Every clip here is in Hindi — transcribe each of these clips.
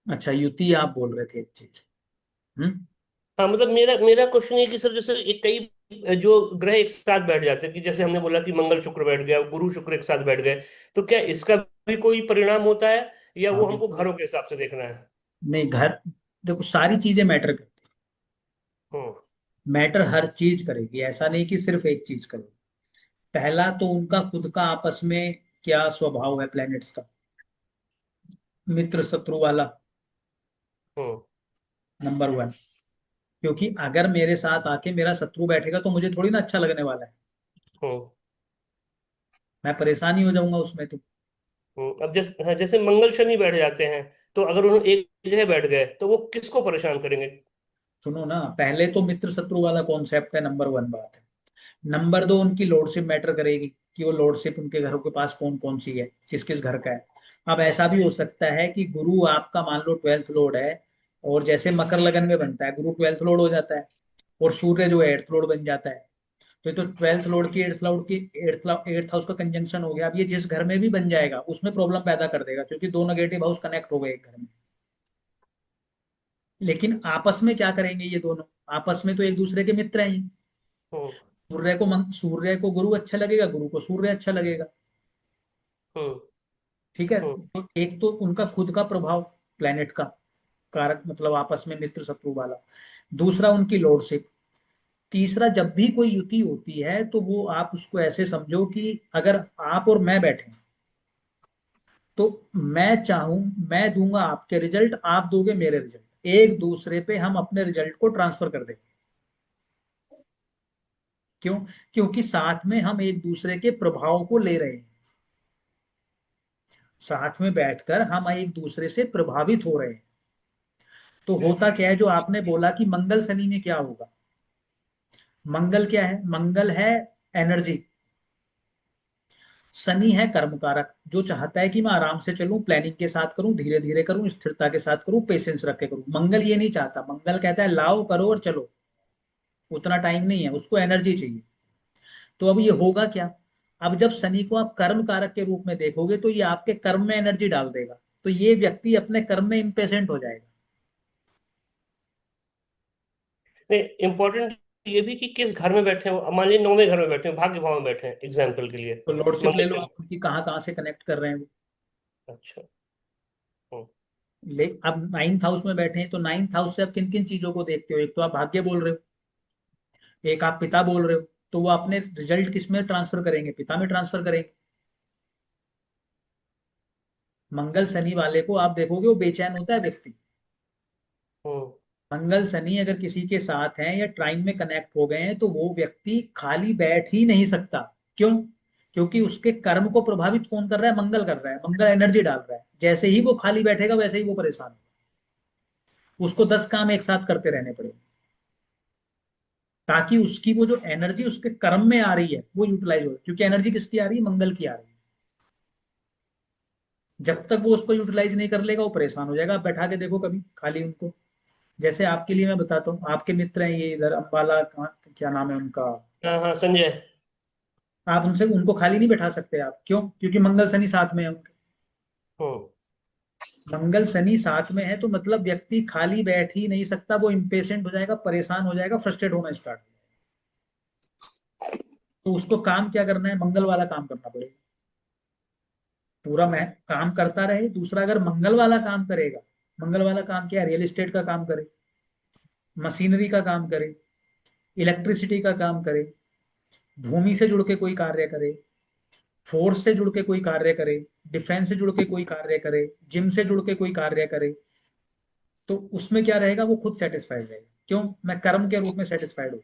अच्छा, युति आप बोल रहे थे एक चीज। हम्म। हाँ मतलब मेरा मेरा क्वेश्चन है कि सर जैसे एक कई जो ग्रह एक साथ बैठ जाते हैं, कि जैसे हमने बोला कि मंगल शुक्र बैठ गया, गुरु शुक्र एक साथ बैठ गए, तो क्या इसका भी कोई परिणाम होता है, या हाँ वो हमको बिल्कुल। घरों के हिसाब से देखना है? नहीं, घर, देखो सारी चीजें मैटर करती हम्म। है। मैटर हर चीज करेगी, ऐसा नहीं कि सिर्फ एक चीज करेगी। पहला तो उनका खुद का आपस में क्या स्वभाव है प्लैनेट्स का, मित्र शत्रु वाला, हम्म। Number one. क्योंकि अगर मेरे साथ आके मेरा शत्रु बैठेगा तो मुझे थोड़ी ना अच्छा लगने वाला है, हम्म। मैं परेशान ही हो जाऊंगा उसमें तो। अब जैसे, हाँ, जैसे मंगल शनि बैठ जाते हैं, तो अगर उन्होंने एक जगह बैठ गए तो वो किसको परेशान करेंगे? सुनो ना, पहले तो मित्र शत्रु वाला कॉन्सेप्ट है, नंबर वन बात है। नंबर दो, उनकी लॉर्डशिप मैटर करेगी, कि वो लॉर्डशिप उनके घरों के पास कौन कौन सी है, किस किस घर का है। अब ऐसा भी हो सकता है कि गुरु आपका मान लो ट्वेल्थ लॉर्ड है, और जैसे मकर लगन में बनता है गुरु ट्वेल्थ लॉर्ड हो जाता है, और सूर्य जो है एट्थ लॉर्ड बन जाता है। तो ये तो ट्वेल्थ लॉर्ड की एट्थ लॉर्ड की एट्थ हाउस का कंजंक्शन हो गया। अब ये जिस घर में भी बन जाएगा उसमें प्रॉब्लम पैदा कर देगा, क्योंकि दो नेगेटिव हाउस कनेक्ट हो गए एक घर में। लेकिन आपस में क्या करेंगे ये दोनों? आपस में तो एक दूसरे के मित्र हैं ये। हम्म। सूर्य को गुरु अच्छा लगेगा, गुरु को सूर्य अच्छा लगेगा। हम्म। ठीक है, हम्म। तो एक तो उनका खुद का प्रभाव, प्लेनेट का कारक, मतलब आपस में मित्र शत्रु वाला। दूसरा उनकी लॉर्डशिप। तीसरा, जब भी कोई युति होती है तो वो आप उसको ऐसे समझो कि अगर आप और मैं बैठे, तो मैं चाहूं, मैं दूंगा आपके रिजल्ट, आप दोगे मेरे रिजल्ट, एक दूसरे पे हम अपने रिजल्ट को ट्रांसफर कर देंगे। क्यों? क्योंकि साथ में हम एक दूसरे के प्रभाव को ले रहे हैं, साथ में बैठकर हम एक दूसरे से प्रभावित हो रहे हैं। तो होता क्या है, जो आपने बोला कि मंगल शनि में क्या होगा, मंगल क्या है? मंगल है एनर्जी, शनि है कर्म कारक, जो चाहता है कि मैं आराम से चलूं, प्लानिंग के साथ करूं, धीरे धीरे करूं, स्थिरता के साथ करूं, पेशेंस रख के करूं। मंगल ये नहीं चाहता, मंगल कहता है लाओ करो और चलो, उतना टाइम नहीं है उसको, एनर्जी चाहिए। तो अब ये होगा क्या? अब जब शनि को आप कर्म कारक के रूप में देखोगे तो ये आपके कर्म में एनर्जी डाल देगा, तो ये व्यक्ति अपने कर्म में इम्पेशेंट हो जाएगा। नहीं, इम्पोर्टेंट ये भी कि किस घर में बैठे हैं। मान लीजिए 9वें घर में बैठे हैं, भाग्य भाव में बैठे हैं एग्जाम्पल के लिए। तो लॉर्डशिप ले मंगल लो शनि। आप, उनकी कहाँ कहाँ से कनेक्ट कर रहे हैं वो। अच्छा। हम्म। ले, अब नाइन्थ हाउस में बैठे हैं तो नाइन्थ हाउस से आप किन किन चीजों को देखते हो? एक तो आप भाग्य बोल रहे हो, एक आप पिता बोल रहे हो। तो वो अपने रिजल्ट किस में ट्रांसफर करेंगे? पिता में ट्रांसफर करेंगे। मंगल शनि वाले को आप देखोगे वो बेचैन होता है व्यक्ति। हम्म। मंगल शनि अगर किसी के साथ हैं या ट्राइन में कनेक्ट हो गए हैं तो वो व्यक्ति खाली बैठ ही नहीं सकता। क्यों? क्योंकि उसके कर्म को प्रभावित कौन कर रहा है? मंगल कर रहा है, मंगल एनर्जी डाल रहा है। जैसे ही वो खाली बैठेगा वैसे ही वो परेशान होगा, उसको 10 काम एक साथ करते रहने पड़ेंगे, ताकि उसकी वो जो एनर्जी उसके कर्म में आ रही है वो यूटिलाइज हो, क्योंकि एनर्जी किसकी आ रही है? मंगल की आ रही है। जब तक वो उसको यूटिलाइज नहीं कर लेगा वो परेशान हो जाएगा। आप बैठा के देखो कभी खाली उनको। जैसे आपके लिए मैं बताता हूँ, आपके मित्र हैं ये इधर अम्बाला, कहाँ क्या नाम है उनका, हाँ हाँ, संजय। आप उनसे उनको खाली नहीं बैठा सकते आप। क्यों? क्योंकि मंगल शनि साथ में है उनके। हम्म। मंगल शनि साथ में है तो मतलब व्यक्ति खाली बैठ ही नहीं सकता, वो इम्पेशेंट हो जाएगा, परेशान हो जाएगा, फ्रस्ट्रेट होना स्टार्ट हो जाएगा। तो उसको काम क्या करना है? मंगल वाला काम करना पड़ेगा। पूरा मैं काम करता रहे। दूसरा, अगर मंगल वाला काम करेगा, मंगल वाला काम क्या है? रियल एस्टेट का काम करे, मशीनरी का काम करे, इलेक्ट्रिसिटी का काम करे, भूमि से जुड़ के कोई कार्य करे, फोर्स से जुड़ के कोई कार्य करे, डिफेंस से जुड़ के कोई कार्य करे, जिम से जुड़ के कोई कार्य करे, तो उसमें क्या रहेगा? वो खुद सेटिस्फाइड रहेगा। क्यों? मैं कर्म के रूप में सेटिस्फाइड हूँ।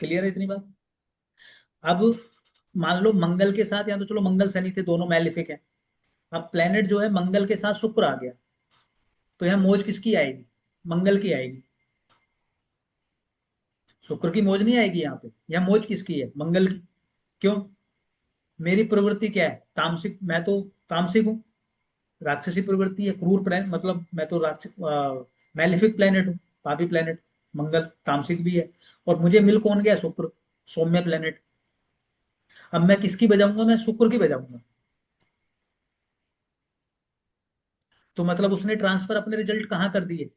क्लियर है इतनी बात? अब मान लो मंगल के साथ, या तो चलो मंगल शनि थे दोनों मैलिफिक हैं, अब प्लेनेट जो है मंगल के साथ शुक्र आ गया, तो यहाँ मौज किसकी आएगी? मंगल की आएगी। शुक्र की मौज नहीं आएगी यहाँ पे, यहाँ मौज किसकी है? मंगल की। क्यों? मेरी प्रवृत्ति क्या है? तामसिक, मैं तो तामसिक हूँ, राक्षसी प्रवृत्ति है, क्रूर प्लेनेट, मतलब मैं तो राक्षस मैलिफिक प्लेनेट हूँ, पापी प्लेनेट। मंगल तामसिक भी है, और मुझे मिल कौन गया? शुक्र, सौम्य प्लेनेट। अब मैं किसकी बजाऊंगा? मैं शुक्र की बजाऊंगा। तो मतलब उसने ट्रांसफर अपने रिजल्ट कहाँ कर दिए,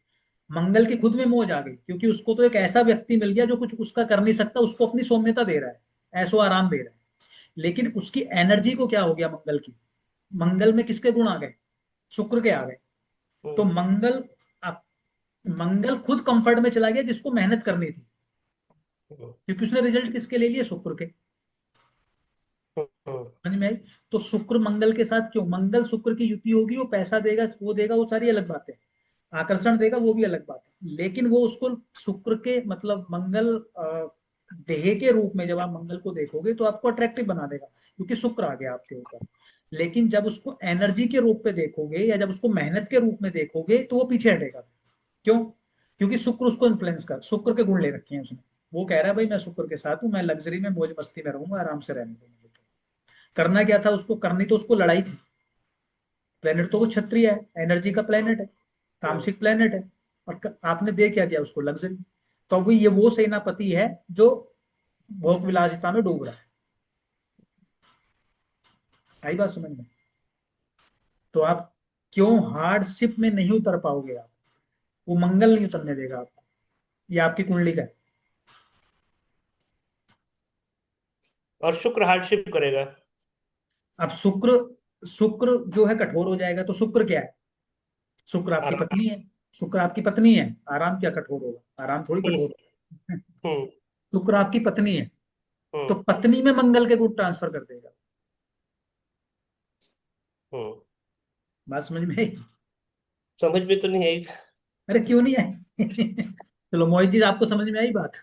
मंगल की खुद में मौज आ गई, क्योंकि उसको तो एक ऐसा व्यक्ति मिल गया जो कुछ उसका कर नहीं सकता, उसको अपनी सौम्यता दे रहा है, ऐसो आराम दे रहा है। लेकिन उसकी एनर्जी को क्या हो गया मंगल की, मंगल में किसके गुण आ गए, शुक्र के आ गए। तो हम्म, मंगल खुद कंफर्ट में चला गया जिसको मेहनत करनी थी, हम्म, क्योंकि उसने रिजल्ट किसके ले लिए, शुक्र के। हम्म, समझ में आई। तो शुक्र मंगल के साथ क्यों, मंगल शुक्र की युति होगी, वो पैसा देगा, वो देगा, वो सारी अलग बात है, आकर्षण देगा, वो भी अलग बात है, लेकिन वो उसको शुक्र के मतलब मंगल देह के रूप में जब आप मंगल को देखोगे तो आपको अट्रैक्टिव बना देगा, क्योंकि शुक्र आ गया आपके ऊपर। लेकिन जब उसको एनर्जी के रूप में देखोगे या जब उसको मेहनत के रूप में देखोगे तो वो पीछे हटेगा। क्यों, क्योंकि शुक्र उसको इन्फ्लुएंस कर, शुक्र के गुण ले रखे हैं उसने। वो कह रहा है भाई मैं शुक्र के साथ हूँ, मैं लग्जरी में मौज मस्ती में रहूंगा, आराम से रहने दूंगा। करना क्या था उसको, करनी तो उसको लड़ाई थी। प्लेनेट तो वो क्षत्रिय है, एनर्जी का प्लेनेट है, हम्म। तामसिक प्लेनेट है, और आपने दे क्या दिया उसको, लग्जरी। तो अभी ये वो सेनापति है जो भोग विलासिता में डूब रहा है। आई बात समझ में। तो आप क्यों हार्डशिप में नहीं उतर पाओगे आप, वो मंगल नहीं उतरने देगा आपको, ये आपकी कुंडली का है। और शुक्र हार्डशिप करेगा। अब शुक्र, शुक्र जो है कठोर हो जाएगा, तो शुक्र क्या है, शुक्र आपकी आराम। पत्नी है, शुक्र आपकी पत्नी है, आराम क्या कठोर होगा, आराम थोड़ी हम्म, कठोर होगा। हम्म, शुक्र आपकी पत्नी है, तो हम्म, पत्नी में मंगल के गुण ट्रांसफर कर देगा। हम्म। बात समझ में आई। समझ में तो नहीं आई। अरे क्यों नहीं आई। चलो मोहित जी आपको समझ में आई बात।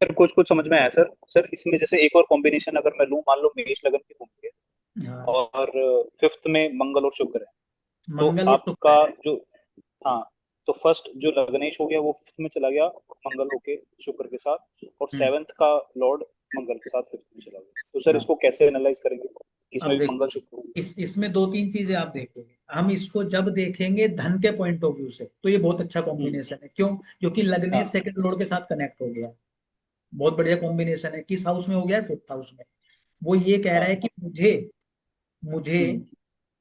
सर कुछ कुछ समझ में आया सर। सर इसमें जैसे एक और कॉम्बिनेशन अगर मैं लूं, मान लो मेष लगन की कुंडली है हाँ, और फिफ्थ में मंगल और शुक्र है, तो मंगल और शुक्र आपका है। जो, हाँ, तो फर्स्ट जो लग्नेश हो गया वो फिफ्थ में चला गया मंगल होके शुक्र के साथ, और हम्म, सेवेंथ का लॉर्ड मंगल के साथ फिफ्थ में चला गया। तो सर हाँ। इसको कैसे एनालाइज करेंगे, इसमें अब भी देखो, मंगल शुक्र होंगे? इसमें दो तीन चीजें आप देखोगे, हम इसको जब देखेंगे धन के पॉइंट ऑफ व्यू से तो ये बहुत अच्छा हम्म, कॉम्बिनेशन है। क्यों, क्योंकि लग्नेश हाँ, सेकंड लॉर्ड के साथ कनेक्ट हो गया, बहुत बढ़िया कॉम्बिनेशन है। किस हाउस में हो गया है, फिफ्थ हाउस में। वो ये कह रहा है हाँ, कि मुझे मुझे हम्म,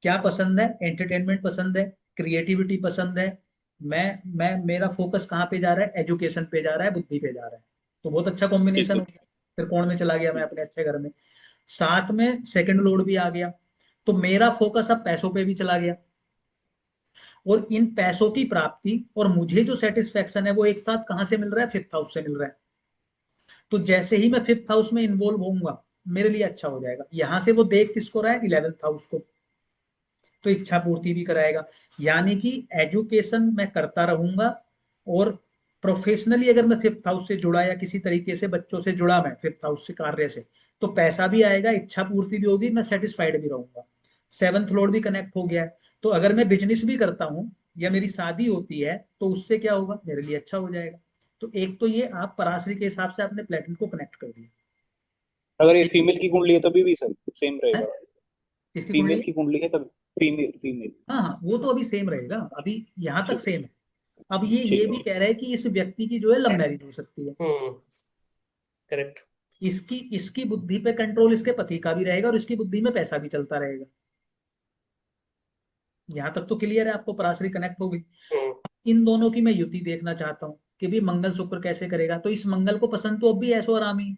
क्या पसंद है, एंटरटेनमेंट पसंद है, क्रिएटिविटी पसंद है। मैं मेरा फोकस कहाँ पे जा रहा है, एजुकेशन पे जा रहा है, बुद्धि पे जा रहा है। तो बहुत अच्छा कॉम्बिनेशन हो बिल्कुल, गया, त्रिकोण में चला गया मैं हम्म, अपने अच्छे घर में। साथ में सेकंड लॉर्ड भी आ गया, तो मेरा फोकस अब पैसों पे भी चला गया, और इन पैसों की प्राप्ति और मुझे जो सेटिस्फेक्शन है वो एक साथ कहाँ से मिल रहा है, फिफ्थ हाउस से मिल रहा है। तो जैसे ही मैं फिफ्थ हाउस में इन्वॉल्व होऊंगा मेरे लिए अच्छा हो जाएगा। यहां से वो देख किसको रहा है, इलेवेंथ हाउस को, तो इच्छा पूर्ति भी कराएगा। यानी कि एजुकेशन मैं करता रहूंगा, और प्रोफेशनली अगर मैं फिफ्थ हाउस से जुड़ा या किसी तरीके से बच्चों से जुड़ा, मैं फिफ्थ हाउस से कार्य से, तो पैसा भी आएगा, इच्छा पूर्ति भी होगी, मैं सेटिस्फाइड भी रहूंगा। सेवंथ लॉर्ड भी कनेक्ट हो गया है, तो अगर मैं बिजनेस भी करता हूँ या मेरी शादी होती है तो उससे क्या होगा, मेरे लिए अच्छा हो जाएगा। तो एक तो ये आप पराशरी के हिसाब से आपने प्लेटन को कनेक्ट कर दिया। अगर ये ठीक फीमेल की कुंडली है तभी भी सर सेम है, रहेगा? इसकी फीमेल कुंडली, की कुंडली है तब, फीमेल फीमेल, हाँ हाँ वो तो अभी सेम रहेगा, अभी यहाँ तक ठीक है, सेम है। अब ये ठीक भी है, कह रहा है कि इस व्यक्ति की जो है लव मैरिज हो सकती है। हम्म, करेक्ट। इसकी इसकी बुद्धि पे कंट्रोल इसके पति का भी रहेगा, और इसकी बुद्धि में पैसा भी चलता रहेगा। यहाँ तक तो क्लियर है आपको, पराशरी कनेक्ट होगी। हम्म, इन दोनों की मैं युति देखना चाहता हूँ कि भी मंगल शुक्र कैसे करेगा। तो इस मंगल को पसंद तो अब भी ऐसो आराम ही,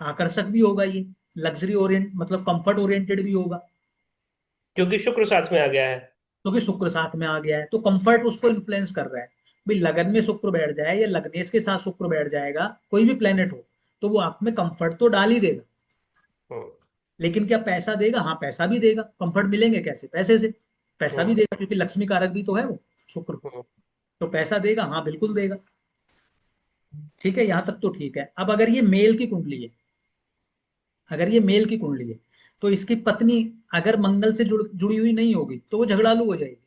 आकर्षक भी होगा ये, लग्जरी ओरिएंट मतलब कंफर्ट ओरिएंटेड भी होगा, क्योंकि शुक्र साथ में आ गया है। क्योंकि शुक्र साथ में आ गया है, तो कंफर्ट उसको इन्फ्लुएंस कर रहा है। भाई लगन में शुक्र बैठ जाए या लग्नेश के साथ शुक्र बैठ जाएगा, कोई भी प्लेनेट हो, तो वो आप में कंफर्ट तो डाल ही देगा। हम्म, लेकिन क्या पैसा देगा, हाँ पैसा भी देगा। कंफर्ट मिलेंगे कैसे, पैसे से, पैसा भी हम्म, देगा क्योंकि लक्ष्मी कारक भी तो है वो शुक्र। हम्म, तो पैसा देगा, हाँ बिल्कुल देगा। ठीक है, यहाँ तक तो ठीक है। अब अगर ये मेल की कुंडली है, अगर ये मेल की कुंडली है, तो इसकी पत्नी अगर मंगल से जुड़ी हुई नहीं होगी तो वो झगड़ालू हो जाएगी।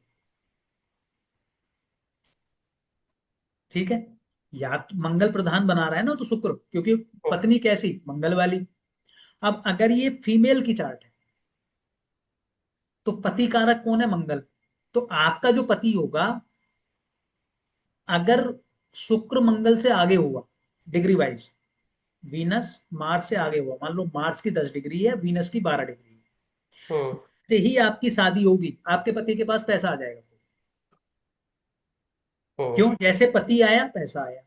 ठीक है, या तो मंगल प्रधान बना रहा है ना तो शुक्र, क्योंकि पत्नी कैसी, मंगल वाली। अब अगर ये फीमेल की चार्ट है, तो पति कारक कौन है, मंगल। तो आपका जो पति होगा, अगर शुक्र मंगल से आगे हुआ डिग्री वाइज, वीनस मार्स से आगे हुआ, मान लो मार्स की 10 डिग्री है, वीनस की 12 डिग्री है, हम्म, से ही आपकी शादी होगी, आपके पति के पास पैसा आ जाएगा। क्यों? जैसे पति आया पैसा आया।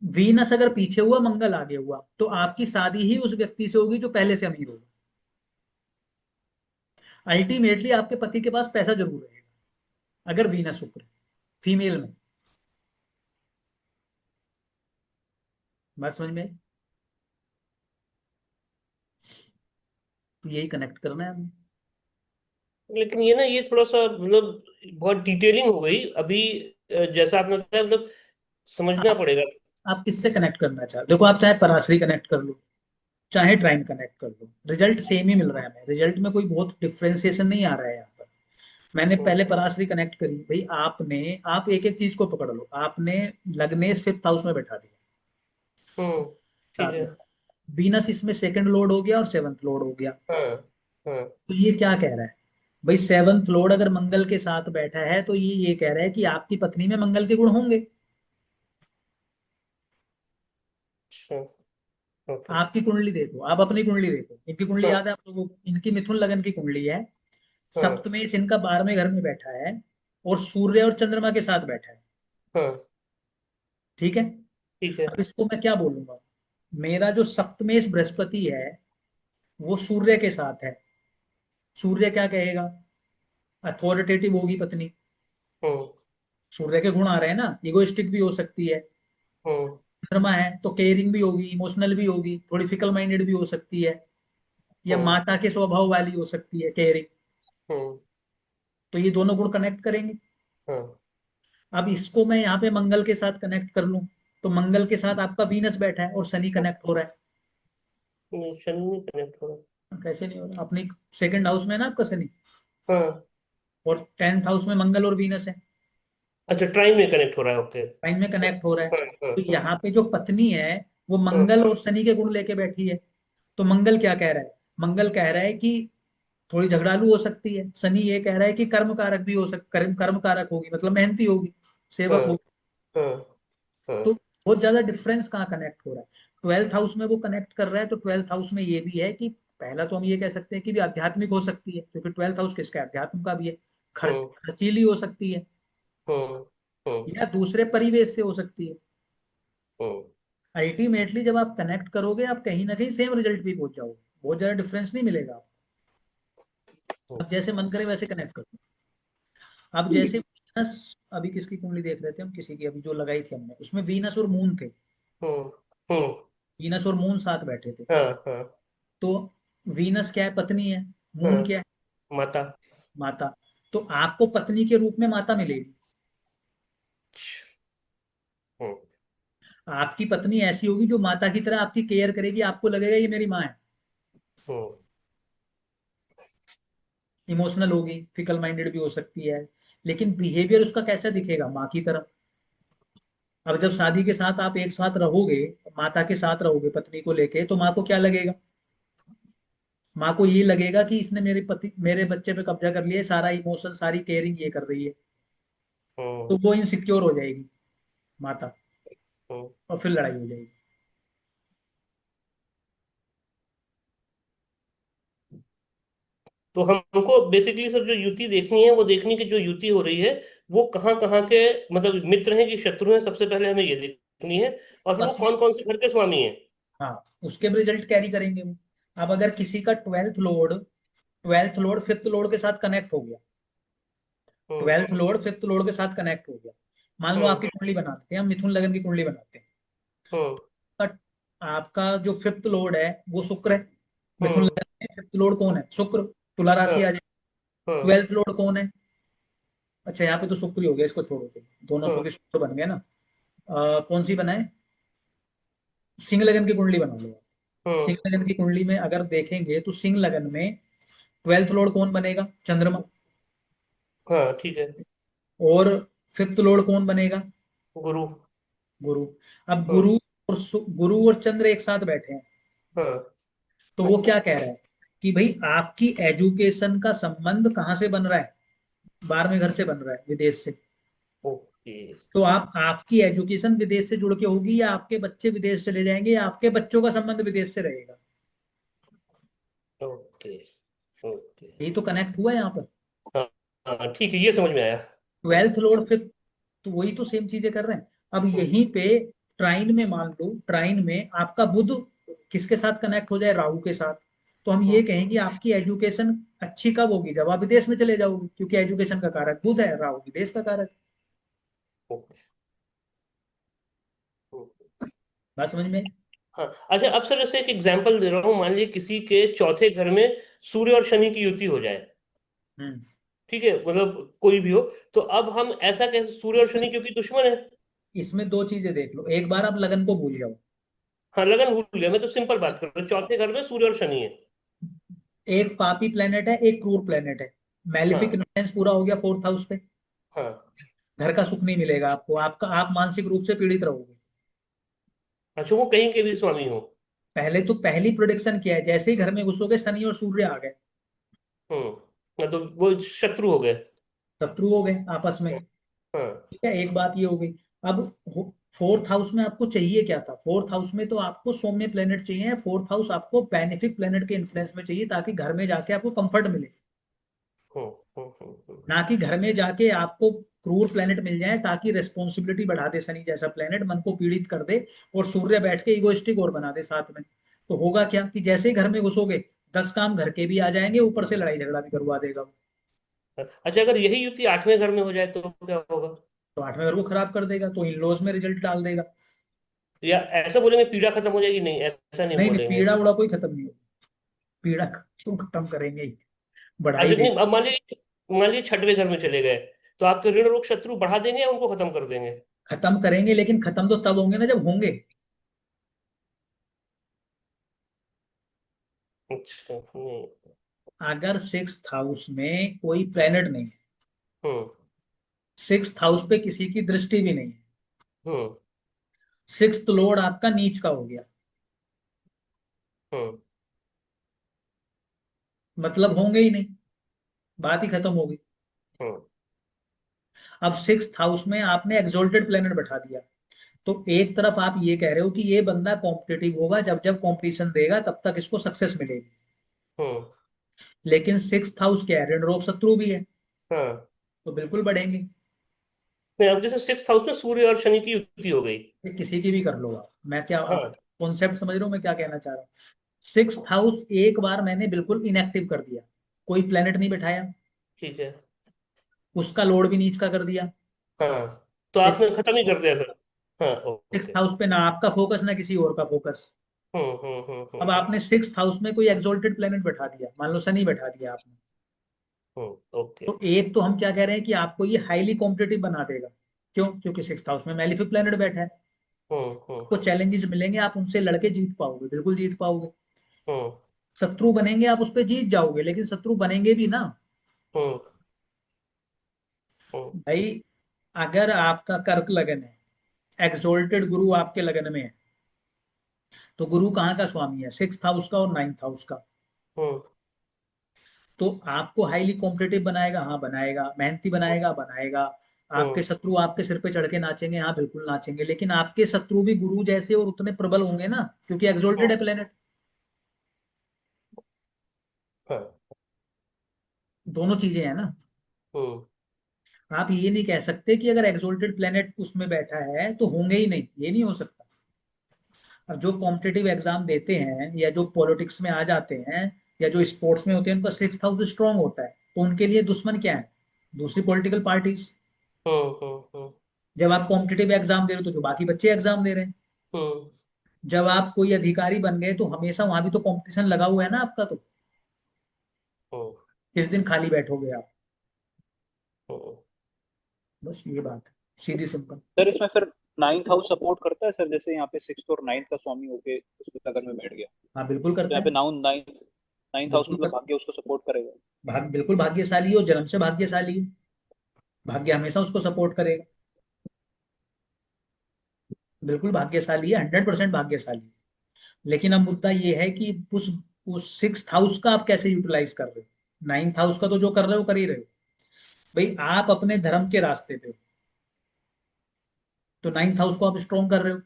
वीनस अगर पीछे हुआ, मंगल आगे हुआ, तो आपकी शादी ही उस व्यक्ति से होगी जो पहले से अमीर होगा। अल्टीमेटली आपके पति के पास पैसा जरूर रहेगा अगर वीनस शुक्र फीमेल में। बात समझ में आई? तो यही कनेक्ट करना है हमें। लेकिन ये ना, ये थोड़ा सा मतलब बहुत डिटेलिंग हो गई अभी। जैसा आपने बताया, मतलब समझना आप पड़ेगा। आप किससे कनेक्ट करना चाहते हो? देखो, आप चाहे पराशरी कनेक्ट कर लो, चाहे ट्राइन कनेक्ट कर लो, रिजल्ट सेम ही मिल रहा है हमें। रिजल्ट में कोई बहुत डिफ्रेंसिएशन नहीं आ रहा है यहाँ पर। मैंने हम्म। पहले पराशरी कनेक्ट करी भाई, आप एक एक चीज को पकड़ लो। आपने लग्नेश फिफ्थ हाउस में बैठा दिया, हम्म। ठीक साथ है। में वीनस इसमें सेकंड लॉर्ड हो गया और सेवंथ लॉर्ड हो गया। हाँ। हाँ। तो ये क्या कह रहा है भाई? सेवंथ लॉर्ड अगर मंगल के साथ बैठा है तो ये कह रहा है कि आपकी पत्नी में मंगल के गुण होंगे। अच्छा। ओके। आपकी कुंडली देखो, आप अपनी कुंडली देखो, इनकी कुंडली हाँ। याद है आप लोगों को? इनकी मिथुन लगन की कुंडली है, हाँ। सप्तमेश इनका 12वें घर में बैठा है, और सूर्य और चंद्रमा के साथ बैठा है। हाँ। ठीक है। ठीक है। अब इसको मैं क्या बोलूंगा? मेरा जो सप्तमेश बृहस्पति है वो सूर्य के साथ है। सूर्य क्या कहेगा? अथॉरिटेटिव होगी पत्नी। हम्म। सूर्य के गुण आ रहे हैं ना, इगोइस्टिक भी हो सकती है। हम्म। चंद्रमा है तो केयरिंग भी होगी, इमोशनल भी होगी, थोड़ी फिकल माइंडेड भी हो सकती है, या हम्म। माता के स्वभाव वाली हो सकती है, केयरिंग। हम्म। तो ये दोनों गुण कनेक्ट करेंगे। हाँ। अब इसको मैं यहाँ पे मंगल के साथ कनेक्ट कर लूं, तो मंगल के साथ आपका वीनस बैठा है और शनि कनेक्ट हो रहा है। नहीं, शनि नहीं कनेक्ट हो कैसे नहीं हो रहा? अपनी सेकंड हाउस में है ना आपका शनि, रहा। हाँ। और 10th हाउस में मंगल और वीनस है, अच्छा, ट्राइन में कनेक्ट हो रहा है। ओके। साइन में कनेक्ट हो रहा है। हाँ। हाँ। तो हाँ। यहाँ पे जो पत्नी है वो हाँ। मंगल और शनि के गुण लेके बैठी है। तो मंगल क्या कह रहा है? मंगल कह रहा है कि थोड़ी झगड़ालू हो सकती है। शनि ये कह रहा है कि कर्म कारक भी हो कर्म कारक होगी, मतलब मेहनती होगी, सेवक हाँ। होगी। हाँ। हाँ। तो बहुत ज्यादा डिफरेंस कहाँ कनेक्ट हो रहा है? 12th हाउस में वो कनेक्ट कर रहा है, तो 12th हाउस में ये भी है कि पहला तो हम ये कह सकते हैं कि भी आध्यात्मिक हो सकती है, क्योंकि 12th हाउस किसका है? अध्यात्म का भी है। हम्म। खर्चीली हो सकती है, हम्म। हम्म। या दूसरे परिवेश से हो सकती है। हम्म। अल्टीमेटली जब आप कनेक्ट करोगे, आप कहीं ना कहीं सेम रिजल्ट भी पहुंच जाओगे, बहुत ज्यादा डिफरेंस नहीं मिलेगा आपको। हम्म। अब जैसे मन करे वैसे कनेक्ट करो। अब जैसे वीनस, अभी किसकी कुंडली देख रहे थे हम? किसी की अभी जो लगाई थी हमने, उसमें वीनस और मून थे। हम्म। हम्म। वीनस और मून साथ बैठे थे। हाँ। हाँ। तो वीनस क्या है? पत्नी है। मून हाँ। क्या है? माता। माता। तो आपको पत्नी के रूप में माता मिलेगी। हम्म। आपकी पत्नी ऐसी होगी जो माता की तरह आपकी केयर करेगी, आपको लगेगा ये मेरी माँ है। हम्म। इमोशनल होगी, फिकल माइंडेड भी हो सकती है, लेकिन बिहेवियर उसका कैसा दिखेगा? माँ की तरह। अब जब शादी के साथ आप एक साथ रहोगे, माता के साथ रहोगे पत्नी को लेके, तो माँ को क्या लगेगा? माँ को ये लगेगा कि इसने मेरे बच्चे पे कब्जा कर लिया है, सारा इमोशन सारी केयरिंग ये कर रही है। हम्म। तो वो इनसिक्योर हो जाएगी माता, हम्म। और फिर लड़ाई हो जाएगी। तो हमको बेसिकली सर जो युति देखनी है, वो देखनी कि जो युति हो रही है वो कहाँ कहाँ के, मतलब मित्र हैं कि शत्रु हैं, सबसे पहले हमें ये देखनी है। और फिर वो बस ये, कौन कौन से घर के स्वामी हैं। हाँ, उसके भी रिजल्ट कैरी करेंगे वो। अब अगर किसी का ट्वेल्थ लोड फिफ्थ लोड के साथ कनेक्ट हो गया, हम्म। 12th लोड 5th लोड के साथ कनेक्ट हो गया, मान लो हम्म। आपकी कुंडली बनाते हैं हम, मिथुन लगन की कुंडली बनाते हैं। हम्म। बट आपका जो फिफ्थ लोड है वो शुक्र है। मिथुन हम्म। लगन में फिफ्थ लोड कौन है? शुक्र। तुला हाँ। राशि आ जाए। हाँ। 12th लोड कौन है? अच्छा, यहाँ पे तो शुक्र ही हो गया, इसको छोड़ो तो दोनों हाँ। शुक्र शुक्र बन गए ना। कौन सी बनाए? सिंह लगन की कुंडली बना लो आप। हम्म। सिंह लगन की कुंडली में अगर देखेंगे तो सिंह लगन में 12th लोड कौन बनेगा? चंद्रमा। हाँ। ठीक है। और फिफ्थ लोड कौन बनेगा? गुरु। गुरु। अब हाँ। गुरु और चंद्र एक साथ बैठे हैं, हाँ। तो वो क्या कह रहा है कि भाई आपकी एजुकेशन का संबंध कहाँ से बन रहा है? 12वें घर से बन रहा है, विदेश से। ओके। तो आपकी एजुकेशन विदेश से जुड़ के होगी, या आपके बच्चे विदेश चले जाएंगे, या आपके बच्चों का संबंध विदेश से रहेगा। Okay okay. यही तो कनेक्ट हुआ है यहाँ पर। हाँ हाँ ठीक है, ये समझ में आया। 12th लॉर्ड 5th, तो वही तो सेम चीजें कर रहे हैं। अब यहीं पे ट्राइन में मान लो, ट्राइन में आपका बुध किसके साथ कनेक्ट हो जाए, राहु के साथ, तो हम ये कहेंगे आपकी एजुकेशन अच्छी कब होगी, जब आप विदेश में चले जाओगे, क्योंकि एजुकेशन का कारक बुध है, राहु विदेश का कारक। ओके। बात समझ में? हाँ अच्छा, अब सर जैसे एक एग्जांपल दे रहा हूँ, मान लीजिए किसी के चौथे घर में सूर्य और शनि की युति हो जाए, हम्म ठीक है, मतलब कोई भी हो, तो अब हम ऐसा कैसे, सूर्य और शनि क्योंकि दुश्मन है। इसमें दो चीजें देख लो, एक बार आप लगन को भूल जाओ। हाँ लगन भूल गया, मैं तो सिंपल बात कर रहा हूँ, चौथे घर में सूर्य और शनि है। एक पापी प्लेनेट है, एक क्रूर प्लेनेट है, मैलिफिक हाँ इन्फ्लुएंस पूरा हो गया 4th हाउस पे। हाँ। घर का सुख नहीं मिलेगा आपको, आपका आप मानसिक रूप से पीड़ित रहोगे। अच्छा, वो कहीं के भी स्वामी हो। पहले तो पहली प्रोडिक्शन क्या है, जैसे ही घर में घुसोगे शनि और सूर्य आ गए, तो वो शत्रु हो गए। शत्रु हो गए आपस में। हाँ ठीक है, एक बात ये हो गई। अब 4th हाउस में आपको चाहिए क्या था, 4th हाउस में तो आपको सौम्य प्लेनेट चाहिए, 4th हाउस आपको बेनिफिक प्लेनेट के इन्फ्लुएंस में चाहिए, ताकि घर में जाके आपको कंफर्ट मिले, हम्म हम्म हम्म हम्म ना कि घर में जाके आपको क्रूर प्लेनेट मिल जाए, ताकि रेस्पॉन्सिबिलिटी बढ़ा दे शनि जैसा प्लेनेट, मन को पीड़ित कर दे, और सूर्य बैठ के इगोइस्टिक और बना दे साथ में। तो होगा क्या कि जैसे ही घर में घुसोगे 10 काम घर के भी आ जाएंगे, ऊपर से लड़ाई झगड़ा भी करवा देगा वो। अच्छा, अगर यही युति आठवें घर में हो जाए तो क्या होगा? तो 8वें घर को खराब कर देगा, तो इन लॉज में रिजल्ट डाल देगा। या ऐसा बोलेंगे पीड़ा खत्म हो जाएगी? नहीं, ऐसा नहीं नहीं नहीं, बोलेंगे। पीड़ा उड़ा कोई खत्म नहीं होगी, पीड़ा क्यों खत्म करेंगे, बढ़ा ही अच्छा नहीं, देंगे। अब मान लीजिए छठवें घर में चले गए, तो आपके ऋण रोग शत्रु बढ़ा देंगे या उनको खत्म कर देंगे? खत्म करेंगे, लेकिन खत्म तो तब होंगे ना जब होंगे। अच्छा नहीं। अगर 6th हाउस में कोई प्लेनेट नहीं है, हम्म 6th हाउस पे किसी की दृष्टि भी नहीं है, हम्म 6th लॉर्ड आपका नीच का हो गया, हम्म मतलब होंगे ही नहीं, बात ही खत्म हो गई। हम्म अब 6th हाउस में आपने एक्सोल्टेड प्लेनेट बैठा दिया, तो एक तरफ आप ये कह रहे हो कि ये बंदा कॉम्पिटिटिव होगा, जब जब कंपटीशन देगा तब तक इसको सक्सेस मिलेगी। हम्म लेकिन 6th हाउस क्या है, ऋण रोग शत्रु भी है, हाँ तो बिल्कुल बढ़ेंगे। नहीं, अब जैसे सिक्स हाउस में सूर्य और शनि की युति हो गई। ये किसी की भी कर लो आप, मैं क्या, आप हाँ कॉन्सेप्ट समझ रहे हो मैं क्या कहना चाह रहा हूँ। 6th हाउस एक बार मैंने बिल्कुल इनएक्टिव कर दिया, कोई प्लेनेट नहीं बैठाया, ठीक है। उसका लोड भी नीच का कर दिया। हाँ तो सिक्स आपने खत्म ही कर दिया फिर। हाँ सिक्स ओके। हाउस पे ना आपका फोकस ना किसी और का फोकस। अब आपने 6th हाउस में कोई एक्सोल्टेड प्लेनेट बैठा दिया, मान लो शनि बैठा दिया आपने, ओके। तो एक तो हम क्या कह रहे हैं कि आपको ये हाईली कॉम्पिटेटिव बना देगा। क्यों? क्योंकि 6th हाउस में मैलिफिक प्लेनेट बैठा है, हम्म आपको चैलेंजेस मिलेंगे, आप उनसे लड़के जीत पाओगे, बिल्कुल जीत पाओगे। हम्म शत्रु बनेंगे, आप उस पर जीत जाओगे, लेकिन शत्रु बनेंगे भी ना हम्म हम्म भाई। अगर आपका कर्क लगन है, एक्सोल्टेड गुरु आपके लगन में है, तो गुरु कहाँ का स्वामी है, 6th हाउस का और 9th हाउस का। हम्म तो आपको हाईली कॉम्पिटेटिव बनाएगा, हाँ बनाएगा, मेहनती बनाएगा, बनाएगा। आपके हम्म शत्रु आपके सिर पे चढ़ के नाचेंगे, हाँ बिल्कुल नाचेंगे, लेकिन आपके शत्रु भी गुरु जैसे और उतने प्रबल होंगे ना, क्योंकि एक्सोल्टेड है प्लेनेट। हाँ दोनों चीजें हैं ना। हम्म आप ये नहीं कह सकते कि अगर एक्सोल्टेड प्लेनेट उसमें बैठा है तो होंगे ही नहीं, ये नहीं हो सकता। अब जो कॉम्पिटेटिव एग्जाम देते हैं या जो पॉलिटिक्स में आ जाते हैं या जो स्पोर्ट्स में होते हैं, उनका 6th हाउस स्ट्रांग होता है, तो उनके लिए दुश्मन क्या है, दूसरी पॉलिटिकल पार्टीज। हम्म जब आप कॉम्पिटेटिव एग्जाम दे रहे हो तो जो बाकी बच्चे एग्जाम दे रहे हैं, हम्म जब आप कोई अधिकारी बन गए तो हमेशा वहां भी तो कंपटीशन लगा हुआ है ना आपका, तो हम्म किस दिन खाली बैठोगे आप। हम्म बस ये बात है, सीधी सिंपल। सर इसमें फिर नाइन्थ हाउस सपोर्ट करता है सर, जैसे यहाँ पे सिक्स और नाइन्थ का स्वामी होके उस लगन में बैठ गया, हाँ बिल्कुल तो करता यहाँ पे है, नाउन नाइन्थ नाइन्थ हाउस बिल्कुल मतलब कर, भाग्य उसको सपोर्ट करेगा। बिल्कुल भाग्यशाली हो, जन्म से भाग्यशाली हो, भाग्य हमेशा उसको सपोर्ट करेगा, बिल्कुल भाग्यशाली है, 100% भाग्यशाली है। लेकिन अब मुद्दा ये है कि उस 6th हाउस का आप कैसे यूटिलाइज कर रहे हो, 9th हाउस का तो जो कर रहे हो कर ही रहे हो। भाई आप अपने धर्म के रास्ते पे हो, तो 9th हाउस को आप स्ट्रॉन्ग कर रहे हो।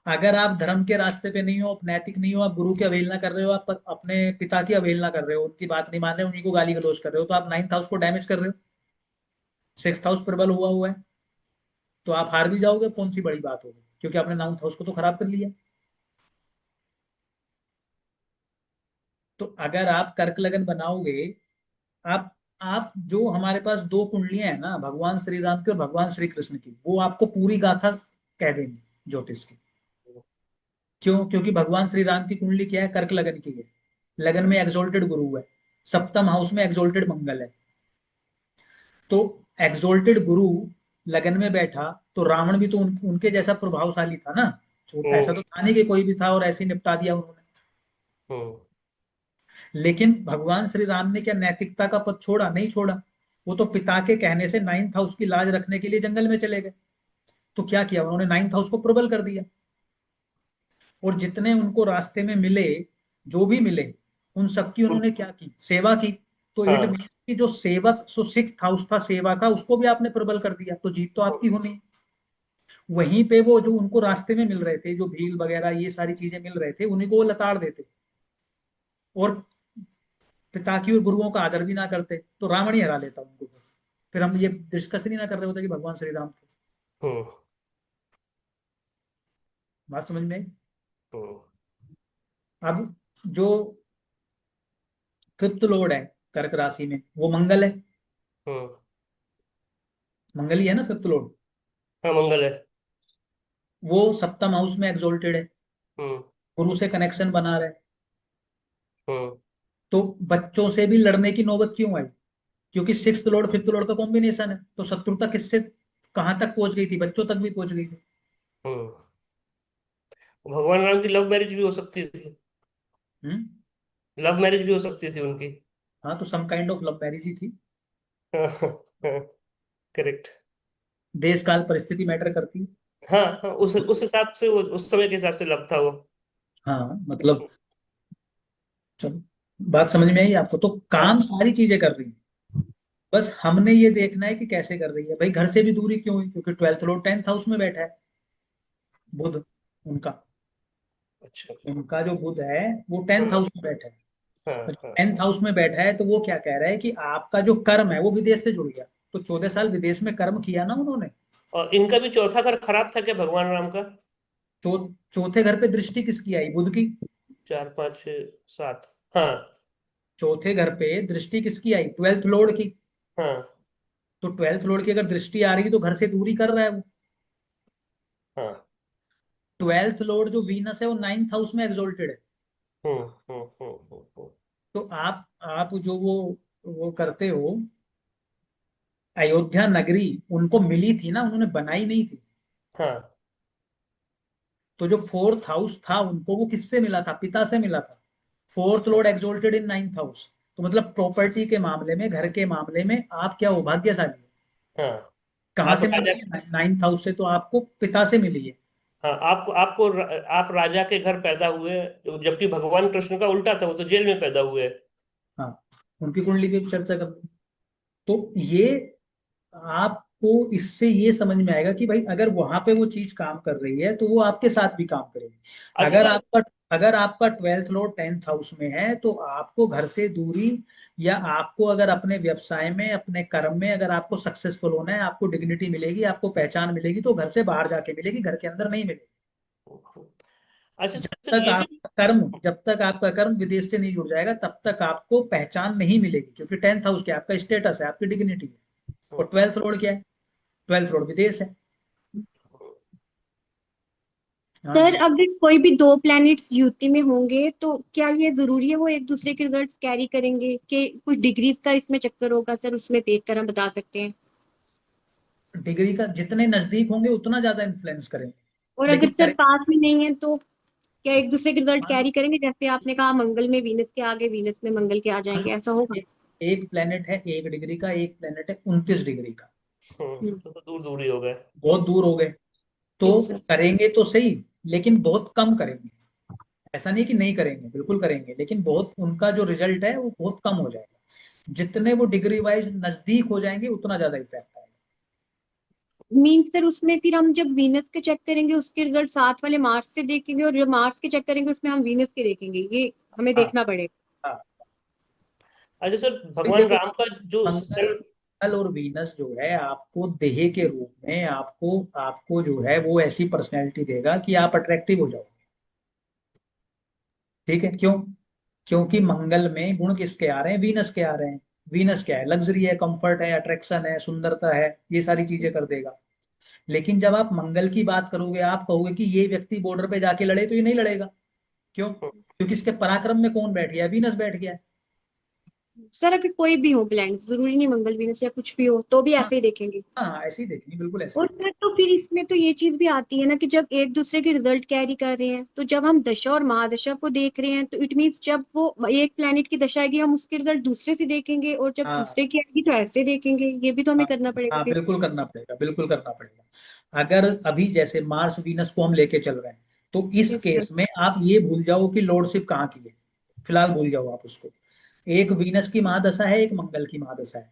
अगर आप धर्म के रास्ते पे नहीं हो, आप नैतिक नहीं हो, आप गुरु की अवहेलना कर रहे हो, आप अपने पिता की अवहेलना कर रहे हो, उनकी बात नहीं मान रहे हो, उन्हीं को गाली गलौज कर रहे हो, तो आप 9th हाउस को डैमेज कर रहे हो। 6th हाउस प्रबल हुआ हुआ है, तो आप हार भी जाओगे, कौन सी बड़ी बात होगी, क्योंकि आपने 9th हाउस को तो खराब कर लिया। तो अगर आप कर्क लगन बनाओगे, आप जो हमारे पास दो कुंडलियां हैं ना, भगवान श्री राम की और भगवान श्री कृष्ण की, वो आपको पूरी गाथा कह देंगे ज्योतिष की। क्यों? क्योंकि भगवान श्री राम की कुंडली क्या है? कर्क लगन की है। लगन में एक्सोल्टेड गुरु है, सप्तम हाउस में एक्सोल्टेड मंगल है। तो एक्सोल्टेड गुरु लगन में बैठा, तो रावण भी तो उनके जैसा प्रभावशाली था ना। ऐसा तो था नहीं कि कोई भी था और ऐसे ही निपटा दिया उन्होंने। हम्म। लेकिन भगवान श्री राम ने क्या नैतिकता का पथ छोड़ा? नहीं छोड़ा। वो तो पिता के कहने से 9th हाउस की लाज रखने के लिए जंगल में चले गए। तो क्या किया उन्होंने? 9th हाउस को प्रबल कर दिया। और जितने उनको रास्ते में मिले, जो भी मिले, उन सबकी उन्होंने क्या की? सेवा की। तो इट हाँ। मीन्स कि जो सेवक, सो 6th हाउस था सेवा का, उसको भी आपने प्रबल कर दिया, तो जीत तो आपकी होनी। वहीं पे वो जो उनको रास्ते में मिल रहे थे, जो भील वगैरह ये सारी चीजें मिल रहे थे, उन्हीं को वो लताड़ देते और पिता की और गुरुओं का आदर भी ना करते, तो रावण ही हरा लेता उनको। फिर हम ये डिस्कस ही ना कर रहे होते कि भगवान श्री राम थे। हम्म। बात समझ में आई? हम्म। अब जो 5th लॉर्ड है कर्क राशि में, वो मंगल है। हम्म। मंगल ही है ना 5th लॉर्ड। हाँ, मंगल है। वो सप्तम हाउस में एक्सोल्टेड है, हम्म। गुरु से कनेक्शन बना रहा है। हम्म। तो बच्चों से भी लड़ने की नौबत क्यों आई? क्योंकि 6th लॉर्ड 5th लॉर्ड का कॉम्बिनेशन है, तो शत्रुता किससे कहां तक पहुंच गई थी? बच्चों तक भी पहुंच गई थी। हम्म। भगवान राम की लव मैरिज भी हो सकती थी। हम्म। लव मैरिज भी हो सकती थी उनकी। हाँ, तो some kind of love marriage ही थी। करेक्ट। देश काल परिस्थिति मैटर करती है। हाँ, हाँ, उस हिसाब से वो उस समय के हिसाब से लव था वो। हाँ मतलब, चलो, बात समझ में आई आपको? तो काम हाँ। सारी चीजें कर रही है, बस हमने ये देखना है कि कैसे कर रही है। भाई घर से भी दूरी क्यों हुई? क्योंकि 12th लॉर्ड 10th हाउस में बैठा है, बुध उनका। अच्छा। उनका जो बुध है वो 10th हाँ, हाउस में बैठा है। हाँ, और हाँ। 10th हाउस में बैठा है, तो वो क्या कह रहा है कि आपका जो कर्म है वो विदेश से जुड़ गया। तो 14 साल विदेश में कर्म किया ना उन्होंने। और इनका भी चौथा घर खराब था क्या भगवान राम का? चौथे घर पे दृष्टि किसकी आई? बुध की। 4, 5, 6, 7। हाँ। चौथे घर पे दृष्टि किसकी आई? 12th लॉर्ड की। हाँ। तो 12th लॉर्ड की अगर दृष्टि आ रही है, तो घर से दूरी कर रहा है वो। हाँ। 12th लॉर्ड जो वीनस है वो 9th हाउस में एक्सोल्टेड है। हम्म। हम्म। हम्म। तो आप जो वो करते हो, अयोध्या नगरी उनको मिली थी ना, उन्होंने बनाई नहीं थी। हाँ। तो जो 4th हाउस था उनको, वो किससे मिला था? पिता से मिला था। 4th लॉर्ड एक्सोल्टेड इन 9th हाउस। तो मतलब प्रॉपर्टी के मामले में, घर के मामले में आप क्या हो? भाग्यशाली हो। हाँ। कहाँ आप से राजा। मिली है? 9th हाउस से, तो आपको पिता से मिली है। हाँ, आप राजा के घर पैदा हुए। जबकि भगवान कृष्ण का उल्टा था, वो तो जेल में पैदा हुए। हाँ, उनकी कुंडली पे भी चर्चा कर लो। तो ये आपको इससे ये समझ में आएगा कि भाई अगर वहां पे वो चीज काम कर रही है, तो वो आपके साथ भी काम करेगी। अच्छा अगर सर। आपका अगर आपका 12th लॉर्ड 10th हाउस में है, तो आपको घर से दूरी, या आपको अगर अपने व्यवसाय में, अपने कर्म में अगर आपको सक्सेसफुल होना है, आपको डिग्निटी मिलेगी, आपको पहचान मिलेगी, तो घर से बाहर जाके मिलेगी, घर के अंदर नहीं मिलेगी। अच्छा सर, ये भी। जब तक आपका कर्म विदेश से नहीं जुड़ जाएगा, तब तक आपको पहचान नहीं मिलेगी। क्योंकि 10th हाउस क्या है? आपका स्टेटस है, आपकी डिग्निटी है। और 12th लॉर्ड क्या है? 12th लॉर्ड विदेश है। हाँ सर जी। अगर कोई भी दो प्लैनेट्स युति में होंगे तो क्या ये जरूरी है वो एक दूसरे के रिजल्ट्स कैरी करेंगे कि कुछ डिग्रीज का इसमें चक्कर होगा सर, उसमें देखकर हम बता सकते हैं? डिग्री का जितने नजदीक होंगे उतना ज्यादा इन्फ्लुएंस करेंगे। और अगर लेकिन सर पास में नहीं है तो क्या एक दूसरे के रिजल्ट मान लो कैरी करेंगे? जैसे आपने कहा मंगल में वीनस के आगे, वीनस में मंगल के आ मान जाएंगे, लो ऐसा होगा? एक प्लेनेट है 1 डिग्री का, एक प्लेनेट है 29 डिग्री का। हम्म। तो दूर दूर ही हो गए। बहुत दूर हो गए। तो ठीक सर। करेंगे तो सही, लेकिन बहुत कम करेंगे। ऐसा नहीं कि नहीं करेंगे, बिल्कुल करेंगे, लेकिन बहुत उनका जो रिजल्ट है वो बहुत कम हो जाएगा। जितने वो डिग्री वाइज नजदीक हो जाएंगे, उतना ज्यादा इफेक्ट आएगा। मीन्स सर उसमें फिर हम जब वीनस के चेक करेंगे उसके रिजल्ट साथ वाले मार्स से देखेंगे, और जब मार्स के चेक करेंगे उसमें हम वीनस के देखेंगे, ये हमें हाँ देखना पड़ेगा। हाँ। अच्छा सर, भाई भगवान देखो, राम का जो मंगल सेल। मंगल और वीनस जो है आपको देह के रूप में आपको आपको जो है वो ऐसी पर्सनैलिटी देगा कि आप अट्रैक्टिव हो जाओ। ठीक है, क्यों? क्योंकि मंगल में गुण किसके आ रहे हैं? वीनस के आ रहे हैं। वीनस क्या है? लग्जरी है, कंफर्ट है, अट्रैक्शन है, सुंदरता है, ये सारी चीजें कर देगा। लेकिन जब आप मंगल की बात करोगे, आप कहोगे कि ये व्यक्ति बॉर्डर पे जाके लड़े, तो ये नहीं लड़ेगा। क्यों? क्योंकि इसके पराक्रम में कौन बैठ गया? वीनस बैठ गया है। सर अगर कोई भी हो प्लैनेट, जरूरी नहीं मंगल वीनस या कुछ भी हो, तो भी हाँ ऐसे ही देखेंगे। हाँ, ऐसे ही देखनी, बिल्कुल ऐसे और ही। सर तो फिर इसमें तो ये चीज भी आती है ना कि जब एक दूसरे के रिजल्ट कैरी कर रहे हैं, तो जब हम दशा और महादशा को देख रहे हैं, तो इट मीन्स जब वो एक प्लेनेट की दशा आएगी हम उसके रिजल्ट दूसरे से देखेंगे, और जब हाँ दूसरे की आएगी तो ऐसे देखेंगे, ये भी तो हमें हाँ करना पड़ेगा हाँ, फिर। बिल्कुल करना पड़ेगा, बिल्कुल करना पड़ेगा। अगर अभी जैसे मार्स वीनस को हम लेके चल रहे हैं, तो इस यस सर। केस में आप ये भूल जाओ कि लॉर्डशिप कहाँ की है। फिलहाल भूल जाओ आप उसको। एक वीनस की महादशा है, एक मंगल की महादशा है।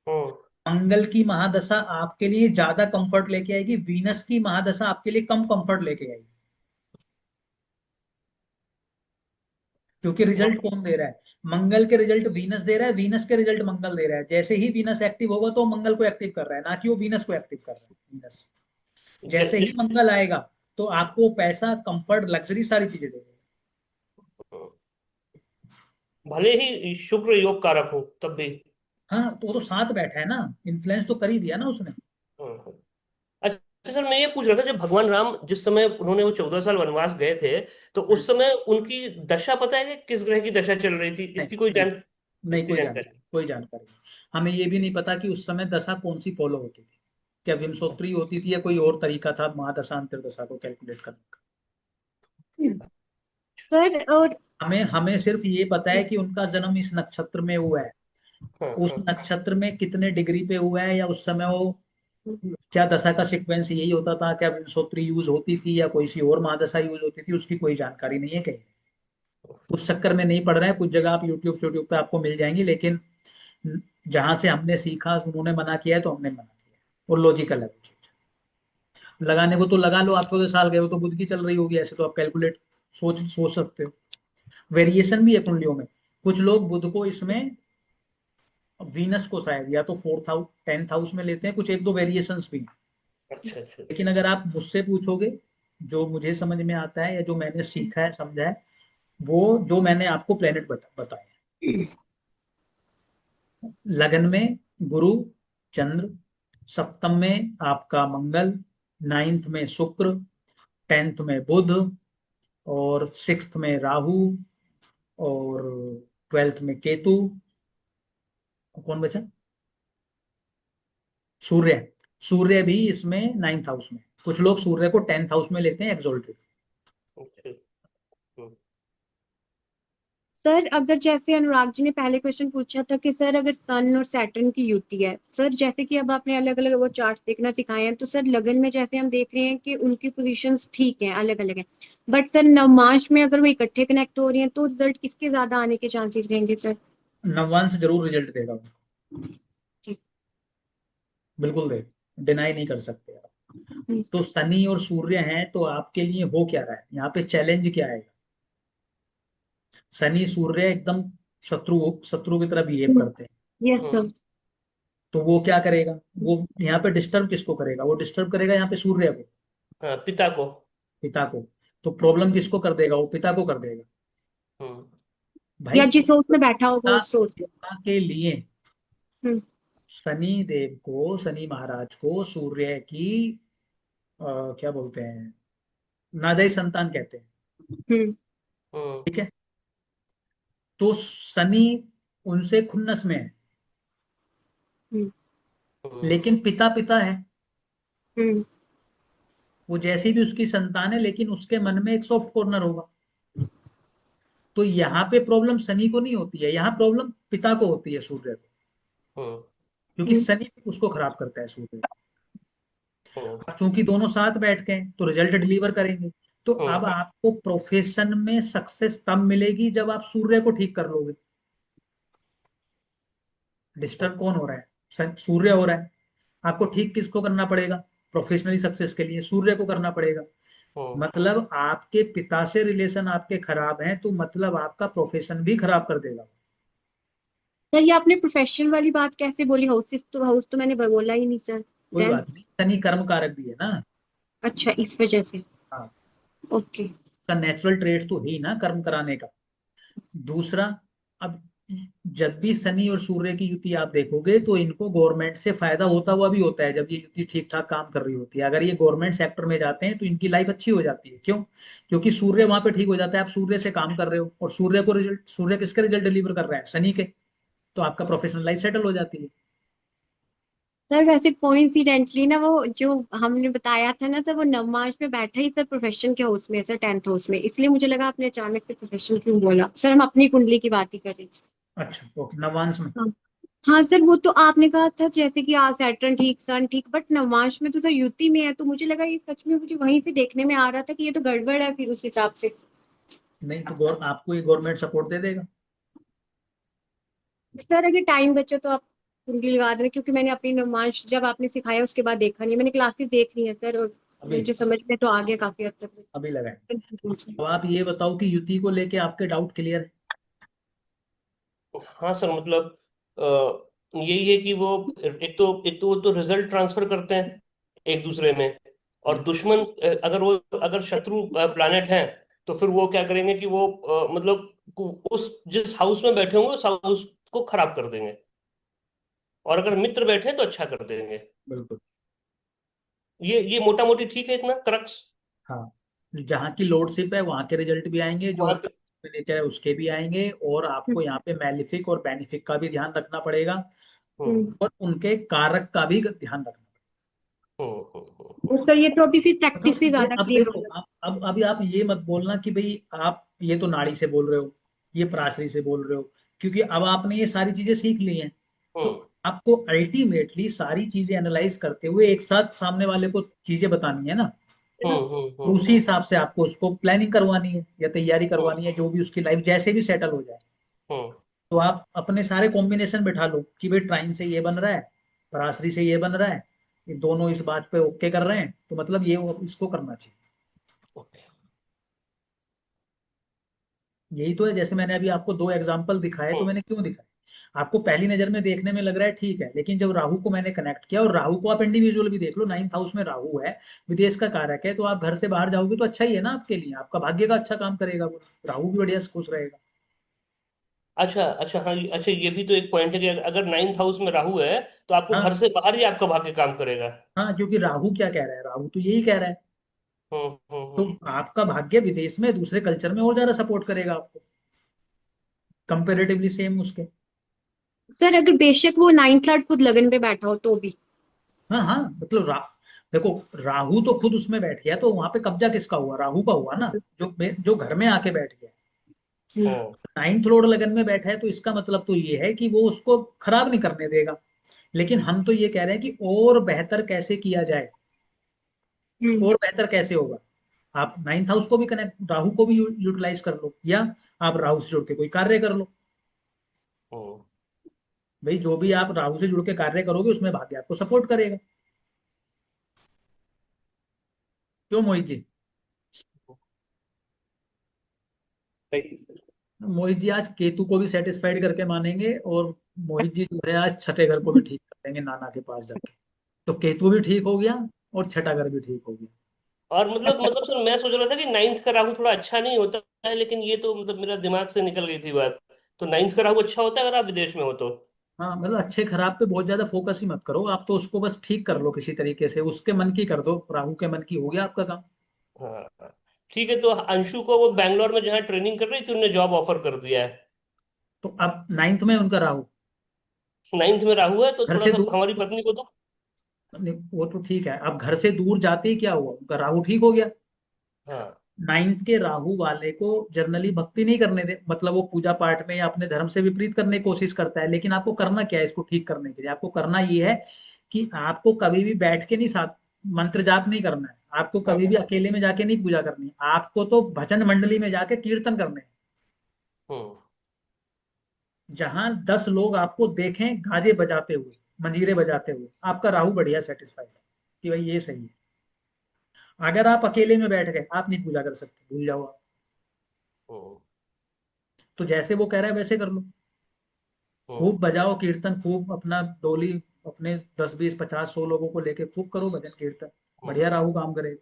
हम्म। मंगल की महादशा आपके लिए ज्यादा कंफर्ट लेके आएगी, वीनस की महादशा आपके लिए कम कंफर्ट लेके आएगी। क्योंकि रिजल्ट कौन दे रहा है? मंगल के रिजल्ट वीनस दे रहा है, वीनस के रिजल्ट मंगल दे रहा है। जैसे ही वीनस एक्टिव होगा तो मंगल को एक्टिव कर रहा है, ना कि वो वीनस को एक्टिव कर रहा है। वीनस जैसे ही जिस मंगल आएगा तो आपको पैसा, कंफर्ट, लग्जरी, सारी चीजें देगा। भले ही शुक्र योग कारक हो तब भी। हाँ, तो वो तो साथ बैठा है ना, इन्फ्लुएंस तो कर ही दिया ना उसने। हम्म। अच्छा सर, मैं ये पूछ रहा था, जब भगवान राम जिस समय उन्होंने वो 14 साल वनवास गए थे, तो हम्म, उस समय उनकी दशा पता है कि किस ग्रह की दशा चल रही थी? नहीं नहीं, नहीं इसकी कोई जानकारी। जानकारी, कोई जानकारी नहीं। हमें ये भी नहीं पता कि उस समय दशा कौन सी फॉलो होती थी। क्या विंशोत्तरी होती थी या कोई और तरीका था महादशा अंतर्दशा को कैलकुलेट करने का? सर और हमें हमें सिर्फ ये पता है कि उनका जन्म इस नक्षत्र में हुआ है। हाँ उस हाँ। नक्षत्र में कितने डिग्री पे हुआ है, या उस समय वो क्या दशा का सीक्वेंस यही होता था, क्या विंशोत्तरी यूज होती थी या कोई सी और महादशा यूज होती थी, उसकी कोई जानकारी नहीं है कहीं। उस चक्कर में नहीं पड़ रहे हैं। कुछ जगह आप यूट्यूब पे आपको मिल जाएंगी, लेकिन जहां से हमने सीखा उन्होंने मना किया है तो हमने मना किया है। और लॉजिकल है वो चीज। लगाने को तो लगा लो, आप 14 साल गए हो तो बुध की चल रही होगी, ऐसे तो आप कैलकुलेट सोच सोच सकते हो। वेरिएशन भी है कुंडलियों में। कुछ लोग बुध को इसमें, वीनस को शायद या तो 4th हाउस 10th हाउस में लेते हैं, कुछ एक दो वेरिएशंस भी हैं। अच्छा अच्छा अच्छा। लेकिन अगर आप मुझसे पूछोगे, जो मुझे समझ में आता है या जो मैंने सीखा है, समझा है, वो जो मैंने आपको प्लेनेट बताया। लगन में गुरु, चंद्र, सप्तम में आपका मंगल, 9th में शुक्र, 10th में बुध, और 6th में राहु, और 12th में केतु। कौन बचा? सूर्य। सूर्य भी इसमें 9th हाउस में। कुछ लोग सूर्य को 10th हाउस में लेते हैं एक्सोल्टेड। अच्छा। हम्म। सर अगर जैसे अनुराग जी ने पहले क्वेश्चन पूछा था कि सर अगर सन और सैटर्न की युति है, सर जैसे कि अब आपने अलग अलग वो चार्ट्स देखना सिखाए हैं, तो सर लगन में जैसे हम देख रहे हैं कि उनकी पोजीशंस ठीक हैं, अलग अलग हैं, बट सर नवमांश में अगर वो इकट्ठे कनेक्ट हो रही हैं तो रिजल्ट किसके ज्यादा आने के चांसेस रहेंगे सर? नवांश जरूर रिजल्ट देगा उनको, ठीक। बिल्कुल देगा, डिनाई नहीं कर सकते आप। हम्म, तो शनि और सूर्य हैं, तो आपके लिए हो क्या रहा है यहाँ पे? चैलेंज क्या है? शनि सूर्य एकदम शत्रु शत्रु की तरह बिहेव करते हैं। यस हम्म। सर। तो वो क्या करेगा? वो यहाँ पे डिस्टर्ब किसको करेगा? वो डिस्टर्ब करेगा यहाँ पे सूर्य को, हाँ, पिता को। पिता को। तो प्रॉब्लम किसको कर देगा? वो पिता को कर देगा। हम्म। भाई या जिस सोच में बैठा होगा पिता, उस सोच में। पिता के लिए हम्म। शनि देव को, शनि महाराज को सूर्य की क्या बोलते हैं, नाजायज संतान कहते हैं। हम्म। हम्म। ठीक है, तो शनि उनसे खुन्नस में है, हम्म। हम्म। लेकिन पिता पिता है। हम्म। वो जैसी भी उसकी संतान है, लेकिन उसके मन में एक सॉफ्ट कॉर्नर होगा। तो यहाँ पे प्रॉब्लम शनि को नहीं होती है, यहाँ प्रॉब्लम पिता को होती है, सूर्य को। हम्म। क्योंकि हम्म। शनि उसको खराब करता है, सूर्य। हम्म। अब चूंकि दोनों साथ बैठ गए तो रिजल्ट डिलीवर करेंगे। तो अब हम्म। आपको प्रोफेशन में सक्सेस तब मिलेगी जब आप सूर्य को ठीक कर लोगे। डिस्टर्ब कौन हो रहा है? सूर्य हो रहा है। आपको ठीक किसको करना पड़ेगा? प्रोफेशनली सक्सेस के लिए सूर्य को करना पड़ेगा। मतलब आपके पिता से रिलेशन आपके खराब हैं तो मतलब आपका प्रोफेशन भी खराब कर देगा। सर ये आपने प्रोफेशनल वाली बात कैसे बोली? हाउस तो मैंने बोला ही नहीं सर। कोई देन बात नहीं, शनि कर्म कारक भी है ना। अच्छा, इस वजह से। हाँ, ओके। का नेचुरल ट्रेट तो है ही ना कर्म कराने का। दूसरा, अब जब भी शनि और सूर्य की युति आप देखोगे तो इनको गवर्नमेंट से फायदा होता हुआ भी होता है जब ये युति ठीक ठाक काम कर रही होती है। अगर ये गवर्नमेंट सेक्टर में जाते हैं तो इनकी लाइफ अच्छी हो जाती है। क्यों? क्योंकि सूर्य वहां पे ठीक हो जाता है, आप सूर्य से काम कर रहे हो और सूर्य किसके रिजल्ट डिलीवर कर रहा है? शनि के। तो आपका प्रोफेशनल लाइफ सेटल हो जाती है। सर वैसे कोइंसिडेंटली ना, वो जो हमने बताया था ना सर, वो नवमास में बैठा ही सर प्रोफेशन के हाउस में सर, 10th हाउस में, इसलिए मुझे लगा आपने अचानक से प्रोफेशन क्यों बोला। सर हम अपनी कुंडली की बात ही कर रहे थे। अच्छा, ओके, नवांश में। हाँ। हाँ सर, वो तो आपने कहा था जैसे कि सैटर्न ठीक, सन ठीक, बट नवमास में तो सर युति में है, तो मुझे लगा ये सच में, मुझे वहीं से देखने में आ रहा था कि ये तो गड़बड़ है फिर उस हिसाब से। नहीं तो आपको ये गवर्नमेंट सपोर्ट दे देगा। सर अगर टाइम बचे तो आप कुंडली लगा देना, क्योंकि मैंने अपनी नवमास जब आपने सिखाया उसके बाद देखा नहीं, मैंने क्लासेस देख ली है सर, और अभी मुझे समझ में तो आ गया काफी हद तक। अभी लगाए। अब आप ये बताओ कि युति को लेके आपके डाउट क्लियर है? हाँ सर, मतलब यही है कि वो एक तो वो तो रिजल्ट ट्रांसफर करते हैं एक दूसरे में। और दुश्मन अगर शत्रु प्लैनेट है तो फिर वो क्या करेंगे कि वो मतलब उस जिस हाउस में बैठे होंगे उस हाउस को खराब कर देंगे, और अगर मित्र बैठे हैं तो अच्छा कर देंगे। बिल्कुल। ये मोटा मोटी ठीक है, इतना क्रक्स। हाँ, जहाँ की लॉर्डशिप है वहाँ के रिजल्ट भी आएंगे, जो वहां उनका नेचर है उसके भी आएंगे, और आपको यहाँ पे मैलिफिक और बेनिफिक का भी ध्यान रखना पड़ेगा, हम्म और उनके कारक का भी ध्यान रखना हम्म हम्म हम्म और सर ये तो अभी फिर पड़ेगा। प्रैक्टिस से मतलब ये ज्यादा अब क्लियर देखो, होगा। अब अभी आप ये मत बोलना कि भाई आप ये तो नाड़ी से बोल रहे हो, ये पराशरी से बोल रहे हो, क्योंकि अब आपने ये सारी चीजें सीख ली हैं। तो हम्म आपको अल्टीमेटली सारी चीजें एनालाइज करते हुए एक साथ सामने वाले को चीजें बतानी है ना। तो उसी हम्म हिसाब से आपको उसको प्लानिंग करवानी है या तैयारी हम्म करवानी है, जो भी उसकी लाइफ जैसे भी सेटल हो जाए। हम्म तो आप अपने सारे कॉम्बिनेशन बैठा लो कि भाई ट्राइन से ये बन रहा है, पराशरी से ये बन रहा है, ये दोनों इस बात पे ओके कर रहे हैं, तो मतलब ये इसको करना चाहिए। ओके। यही तो है। जैसे मैंने अभी आपको दो एग्जांपल दिखाए, तो हम्म मैंने क्यों दिखाए? आपको पहली नजर में देखने में लग रहा है ठीक है, लेकिन जब राहु को मैंने कनेक्ट किया, और राहु को आप इंडिविजुअल भी देख लो, 9th हाउस में राहु है, विदेश का कारक है, तो आप घर से बाहर जाओगे तो अच्छा ही है ना आपके लिए, आपका भाग्य का अच्छा काम करेगा वो, राहु भी बढ़िया से खुश रहेगा। अच्छा अच्छा, हाँ अच्छा, ये भी तो एक पॉइंट है कि अगर 9th हाउस में राहु है तो आपको घर हाँ से बाहर ही आपका भाग्य काम करेगा। हाँ, क्योंकि राहु क्या कह रहा है, राहु तो यही कह रहा है। तो हम्म। आपका भाग्य विदेश में दूसरे कल्चर में और ज्यादा सपोर्ट करेगा आपको, कंपेरेटिवली सेम उसके। सर अगर बेशक वो 9th लॉर्ड खुद लगन पे बैठा हो तो भी। हाँ हाँ, मतलब देखो, राहु तो खुद उसमें बैठ गया, तो वहां पे कब्जा किसका हुआ? राहु का हुआ ना, जो घर में आके बैठ गया। हम्म। 9th लॉर्ड लगन में बैठा है, तो इसका मतलब तो ये है कि वो उसको खराब नहीं करने देगा। लेकिन हम तो ये कह रहे हैं कि और बेहतर कैसे किया जाए, हम्म। और बेहतर कैसे होगा। आप 9th हाउस को भी कनेक्ट, राहु को भी यूटिलाइज कर लो, या आप राहु से जुड़ के कोई कार्य कर लो। हम्म। भाई जो भी आप राहु से जुड़ के कार्य करोगे उसमें भाग्य आपको सपोर्ट करेगा। क्यों मोहित जी? सही सर। मोहित जी आज केतु को भी सेटिस्फाइड करके मानेंगे, और मोहित जी जो है आज छठे घर को भी ठीक कर देंगे नाना के पास जाके। तो केतु भी ठीक हो गया और छठा घर भी ठीक हो गया। और मतलब सर, मैं सोच रहा था कि 9th का राहु थोड़ा अच्छा नहीं होता है, लेकिन ये तो मतलब मेरा दिमाग से निकल गई थी बात। तो 9th का राहु अच्छा होता है अगर आप विदेश में हो तो? हाँ, मतलब अच्छे खराब पे बहुत ज्यादा फोकस ही मत करो आप, तो उसको बस ठीक कर लो किसी तरीके से, उसके मन की कर दो, राहु के मन की, हो गया आपका काम। हाँ हाँ। ठीक है, तो अंशु को वो बैंगलोर में जहाँ ट्रेनिंग कर रही थी उन्होंने जॉब ऑफर कर दिया है। तो अब 9th में उनका राहु 9th में राहु है तो घर थोड़ा से सा दूर, हमारी पत्नी को दुख। नहीं, वो तो ठीक है, अब घर से दूर जाते ही क्या हुआ, उनका राहु ठीक हो गया। हाँ। 9th के राहु वाले को जनरली भक्ति नहीं करने दे, मतलब वो पूजा पाठ में या अपने धर्म से विपरीत करने की कोशिश करता है, लेकिन आपको करना क्या है इसको ठीक करने के लिए? आपको करना ये है कि आपको कभी भी बैठ के नहीं साथ मंत्र जाप नहीं करना है, आपको कभी भी हाँ। अकेले में जाके नहीं पूजा करनी है, आपको तो भजन मंडली में जाके कीर्तन करने हैं, हम्म जहां 10 लोग आपको देखें गाजे बजाते हुए। मंजीरे बजाते हुए, आपका राहु बढ़िया सेटिस्फाइड है कि भाई ये सही है। अगर आप अकेले में बैठ गए, आप नहीं पूजा कर सकते, भूल जाओ आप। हम्म, तो जैसे वो कह रहा है वैसे कर लो, खूब बजाओ कीर्तन, खूब अपना डोली अपने 10 20 50 100 लोगों को लेके खूब करो भजन कीर्तन, बढ़िया राहु काम करेगा।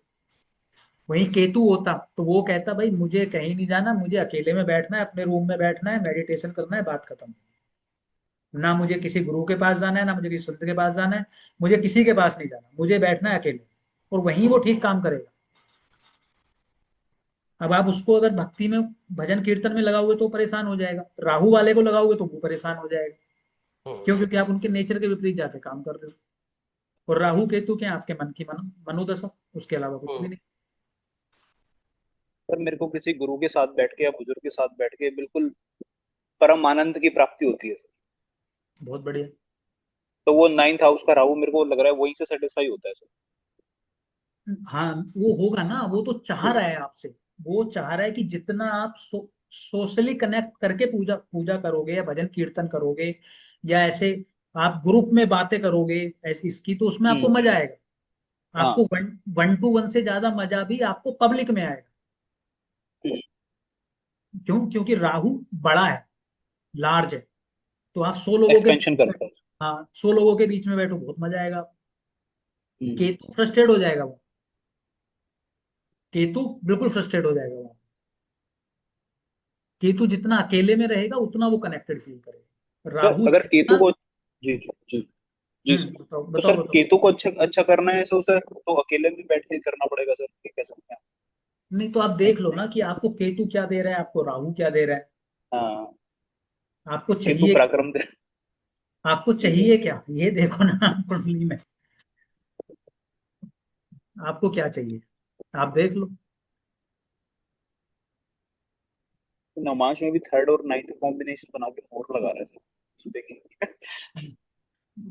वहीं केतु होता तो वो कहता भाई मुझे कहीं नहीं जाना, मुझे अकेले में बैठना है, अपने रूम में बैठना है, मेडिटेशन करना है, बात खत्म। ना मुझे किसी गुरु के पास जाना है, ना मुझे किसी संत के पास जाना है, मुझे किसी के पास नहीं जाना, मुझे बैठना है अकेले। और वहीं वो ठीक काम करेगा। अब आप उसको अगर भक्ति में भजन कीर्तन में लगाओगे तो परेशान हो जाएगा, राहु वाले को लगाओगे तो वो परेशान हो जाएगा। क्यों? क्योंकि आप उनके नेचर के विपरीत जाके काम कर रहे हो। और राहु केतु क्या, आपके मन की मनोदशा, उसके अलावा कुछ भी नहीं। पर मेरे को किसी गुरु के साथ बैठ के या बुजुर्ग के साथ बैठ के बिल्कुल परम आनंद की प्राप्ति होती है। बहुत बढ़िया। तो वो 9th हाउस का राहु मेरे को लग रहा है वहीं से सेटिस्फाई होता है सर। हाँ वो होगा ना, वो तो चाह रहा है आपसे। वो चाह रहा है कि जितना आप सोशली कनेक्ट करके पूजा पूजा करोगे या भजन कीर्तन करोगे, या ऐसे आप ग्रुप में बातें करोगे ऐसी इसकी, तो उसमें आपको मजा आएगा। हाँ। आपको 1 to 1 से ज्यादा मजा भी आपको पब्लिक में आएगा। क्यों? क्योंकि राहु बड़ा है, लार्ज है। तो आप 100 लोगों के बीच एक्सपेंशन में करता बैठो, है। हाँ 100 लोगों के बीच में बैठो, बहुत मजा आएगा। हम्म। केतु फ्रस्ट्रेट हो जाएगा वो, केतु बिल्कुल फ्रस्ट्रेट हो जाएगा वो। केतु जितना अकेले में रहेगा उतना वो कनेक्टेड फील करेगा, तो राहु अगर केतु जितना। को, जी जी जी जी सर। बताओ तो बताओ सर बताओ। केतु को अच्छा अच्छा करना है सो सर, तो अकेले में बैठ के करना पड़ेगा सर, ये कह सकते हैं। नहीं तो आप देख लो ना कि आपको केतु क्या दे रहा है, आपको राहु क्या दे रहा है। हाँ। आपको केतु चाहिए, पराक्रम दे। आपको जी सर। चाहिए क्या, ये देखो ना आप कुंडली में आपको क्या चाहिए, आप देख लो। नमाज में भी 3rd और 9th कॉम्बिनेशन बना के मोर लगा रहे हैं सर, देखिए।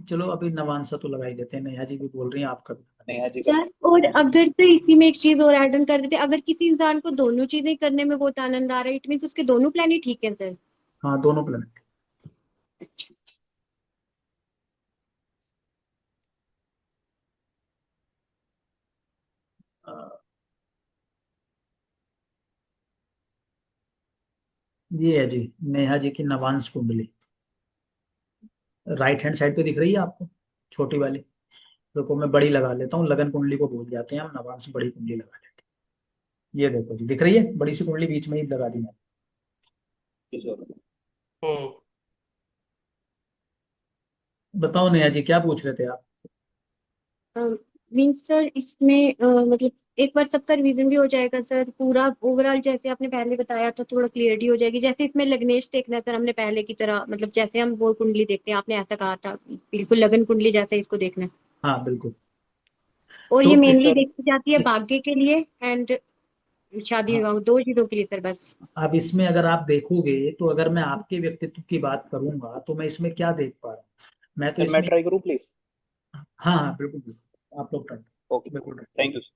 चलो अभी नवांशा तो लगा ही देते हैं, नेहा जी भी बोल रही हैं, आपका भी लगा नेहा देते जी का। सर और अगर तो इसी में एक चीज और ऐड ऑन कर देते, अगर किसी इंसान को दोनों चीजें करने में बहुत आनंद आ रहा है, इट मीन्स उसके दोनों प्लान ही ठीक है सर। हैं। हाँ दोनों प्लेनेट। ये है जी नेहा जी की नवांश कुंडली, राइट हैंड साइड पे दिख रही है आपको, छोटी वाली। देखो मैं बड़ी लगा लेता हूँ, लगन कुंडली को भूल जाते हैं हम, नवांश बड़ी कुंडली लगा लेते हैं। ये देखो जी दिख रही है, बड़ी सी कुंडली बीच में ही लगा दी मैंने। जी सर। हम्म। बताओ नेहा जी क्या पूछ रहे थे आप। मीन्स सर इसमें मतलब एक बार सबका रिवीजन भी हो जाएगा सर, पूरा ओवरऑल जैसे आपने पहले बताया था थोड़ा क्लियरिटी हो जाएगी। जैसे इसमें लग्नेश देखना है सर हमने पहले की तरह, मतलब जैसे हम वो कुंडली देखते हैं आपने ऐसा कहा था, बिल्कुल लगन कुंडली जैसे इसको देखना है। हाँ बिल्कुल। और तो ये जी इस, मेनली सर। देखी जाती है इस भाग्य के लिए एंड शादी हाँ विवाह, दो चीजों के लिए सर बस। अब इसमें अगर आप देखोगे तो अगर मैं आपके व्यक्तित्व की बात करूंगा तो मैं इसमें क्या देख पा रहा हूँ, मैं तो सर मैं इसमें। ट्राई करूँ प्लीज? हाँ हाँ बिल्कुल बिल्कुल, आप लोग ट्राई, ओके। बिल्कुल try। Thank you sir.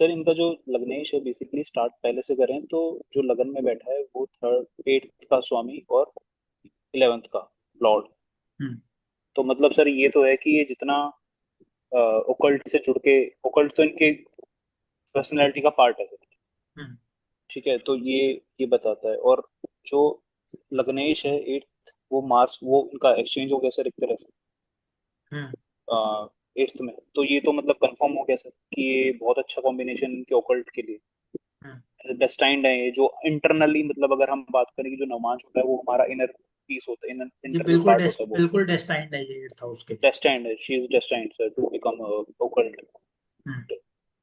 Sir इनका जो लग्नेश है बेसिकली स्टार्ट पहले से करें तो जो लगन में बैठा है वो 8th का स्वामी और 11th का लॉर्ड। हम्म तो मतलब सर ये तो है कि ये जितना ओकल्ट से जुड़ के, ओकल्ट तो इनके पर्सनैलिटी का पार्ट है सर। हम्म ठीक है, तो ये बताता है। और जो लग्नेश है 8th, वो मार्स, वो उनका एक्सचेंज हो गया सर एक तरह से हम्म 8th में। तो ये तो मतलब कंफर्म हो गया सर कि ये बहुत अच्छा कॉम्बिनेशन इनके ओकल्ट के लिए हम्म। डेस्टाइंड है। ये जो इंटरनली, मतलब अगर हम बात करें कि जो नमाज होता है वो हमारा इनर पीस होता है, ये इंटरनल पार्ट होता है वो। बिल्कुल डेस्टाइंड है ये 8th हाउस के लिए। डेस्टाइंड है, she is destined sir to become occult, hmm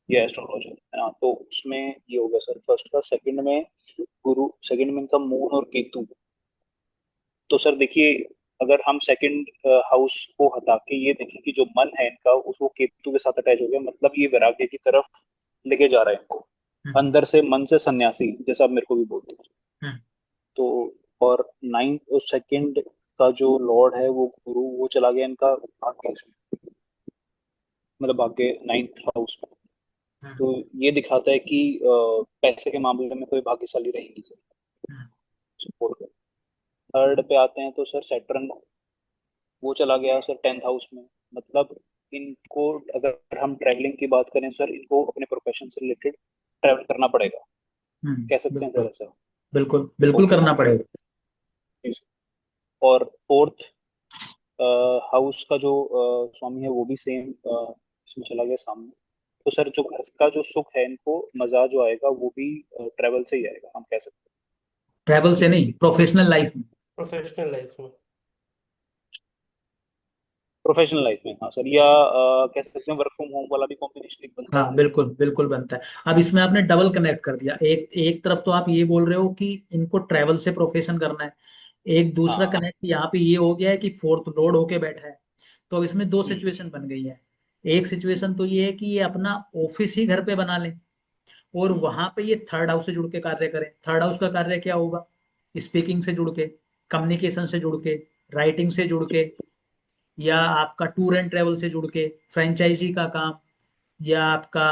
ये एस्ट्रोलॉजर है ना। तो उसमें ये हो गया सर फर्स्ट का। सेकंड में गुरु, सेकंड में इनका मून और केतु। तो सर देखिए, अगर हम सेकंड हाउस को हटा के ये देखें कि जो मन है इनका उसको केतु के साथ अटैच हो गया, मतलब ये वैराग्य की तरफ लेके जा रहा है इनको, हम्म अंदर से मन से सन्यासी, जैसा आप मेरे को भी बोलते हैं। हम्म तो और 9th और सेकंड का जो लॉर्ड है वो गुरु, वो चला गया इनका भाग्य में, मतलब भाग्य 9th हाउस में। हम्म तो ये दिखाता है कि पैसे के मामले में कोई भाग्यशाली रहेंगी सर, हम्म सपोर्ट कर। 3rd पे आते हैं तो सर सैटर्न, वो चला गया सर 10th हाउस में। मतलब इनको अगर हम ट्रैवलिंग की बात करें सर, इनको अपने प्रोफेशन से रिलेटेड ट्रैवल करना पड़ेगा, कह सकते हैं बिल्कुल सर ऐसा। बिल्कुल बिल्कुल ओके। करना पड़ेगा। और फोर्थ हाउस का जो स्वामी है वो भी सेम इसमें चला गया सामने। तो सर जो घर का जो सुख है, इनको मजा जो आएगा वो भी ट्रैवल से ही आएगा, हम कह सकते ट्रैवल से नहीं, प्रोफेशनल लाइफ में। प्रोफेशनल लाइफ में। हैं प्रोफेशनल लाइफ में। हाँ सर, या कह सकते हैं वर्क फ्रॉम होम वाला भी कॉम्बिनेशन एक बनता हाँ है। बिल्कुल बिल्कुल बनता है। अब इसमें आपने डबल कनेक्ट कर दिया। एक एक तरफ तो आप ये बोल रहे हो कि इनको ट्रैवल से प्रोफेशन करना है, एक दूसरा हाँ। कनेक्ट यहाँ पे ये हो गया है कि फोर्थ लोड होके बैठा है। तो अब इसमें दो हम्म, सिचुएशन बन गई है। एक सिचुएशन तो ये है कि ये अपना ऑफिस ही घर पे बना ले और वहां पे ये थर्ड हाउस से जुड़ के कार्य करें। थर्ड हाउस का कार्य क्या होगा? स्पीकिंग से जुड़ के, कम्युनिकेशन से जुड़ के, राइटिंग से जुड़ के, या आपका टूर एंड ट्रेवल से जुड़ के, फ्रेंचाइजी का काम, या आपका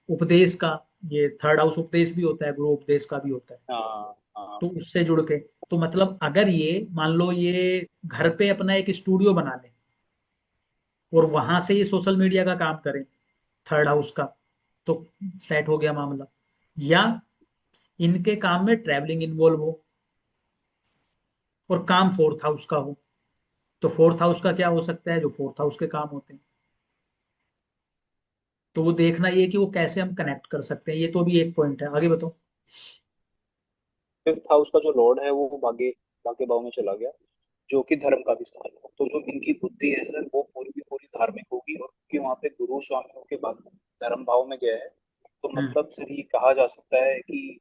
उपदेश का। ये थर्ड हाउस उपदेश भी होता है, गुरु उपदेश का भी होता है। हाँ हाँ। तो उससे जुड़ के, तो मतलब अगर ये मान लो ये घर पे अपना एक स्टूडियो बना ले और वहां से ये सोशल मीडिया का काम करें, थर्ड हाउस का, तो सेट हो गया मामला। या इनके काम में ट्रैवलिंग इन्वॉल्व हो और काम फोर्थ हाउस का हो, तो फोर्थ हाउस का क्या हो सकता है? जो फोर्थ हाउस के काम होते हैं। तो वो देखना ये कि वो कैसे हम कनेक्ट कर सकते हैं। ये तो भी एक पॉइंट है। आगे बताओ। फिफ्थ हाउस का जो लॉर्ड है वो भाग्य भाग्य भाव में चला गया, जो कि धर्म का भी स्थान है। तो जो इनकी बुद्धि है सर, वो पूरी की पूरी धार्मिक होगी, और क्योंकि वहाँ पे गुरु स्वामियों के बाद धर्म भाव में गया है, तो हम्म मतलब सर ये कहा जा सकता है कि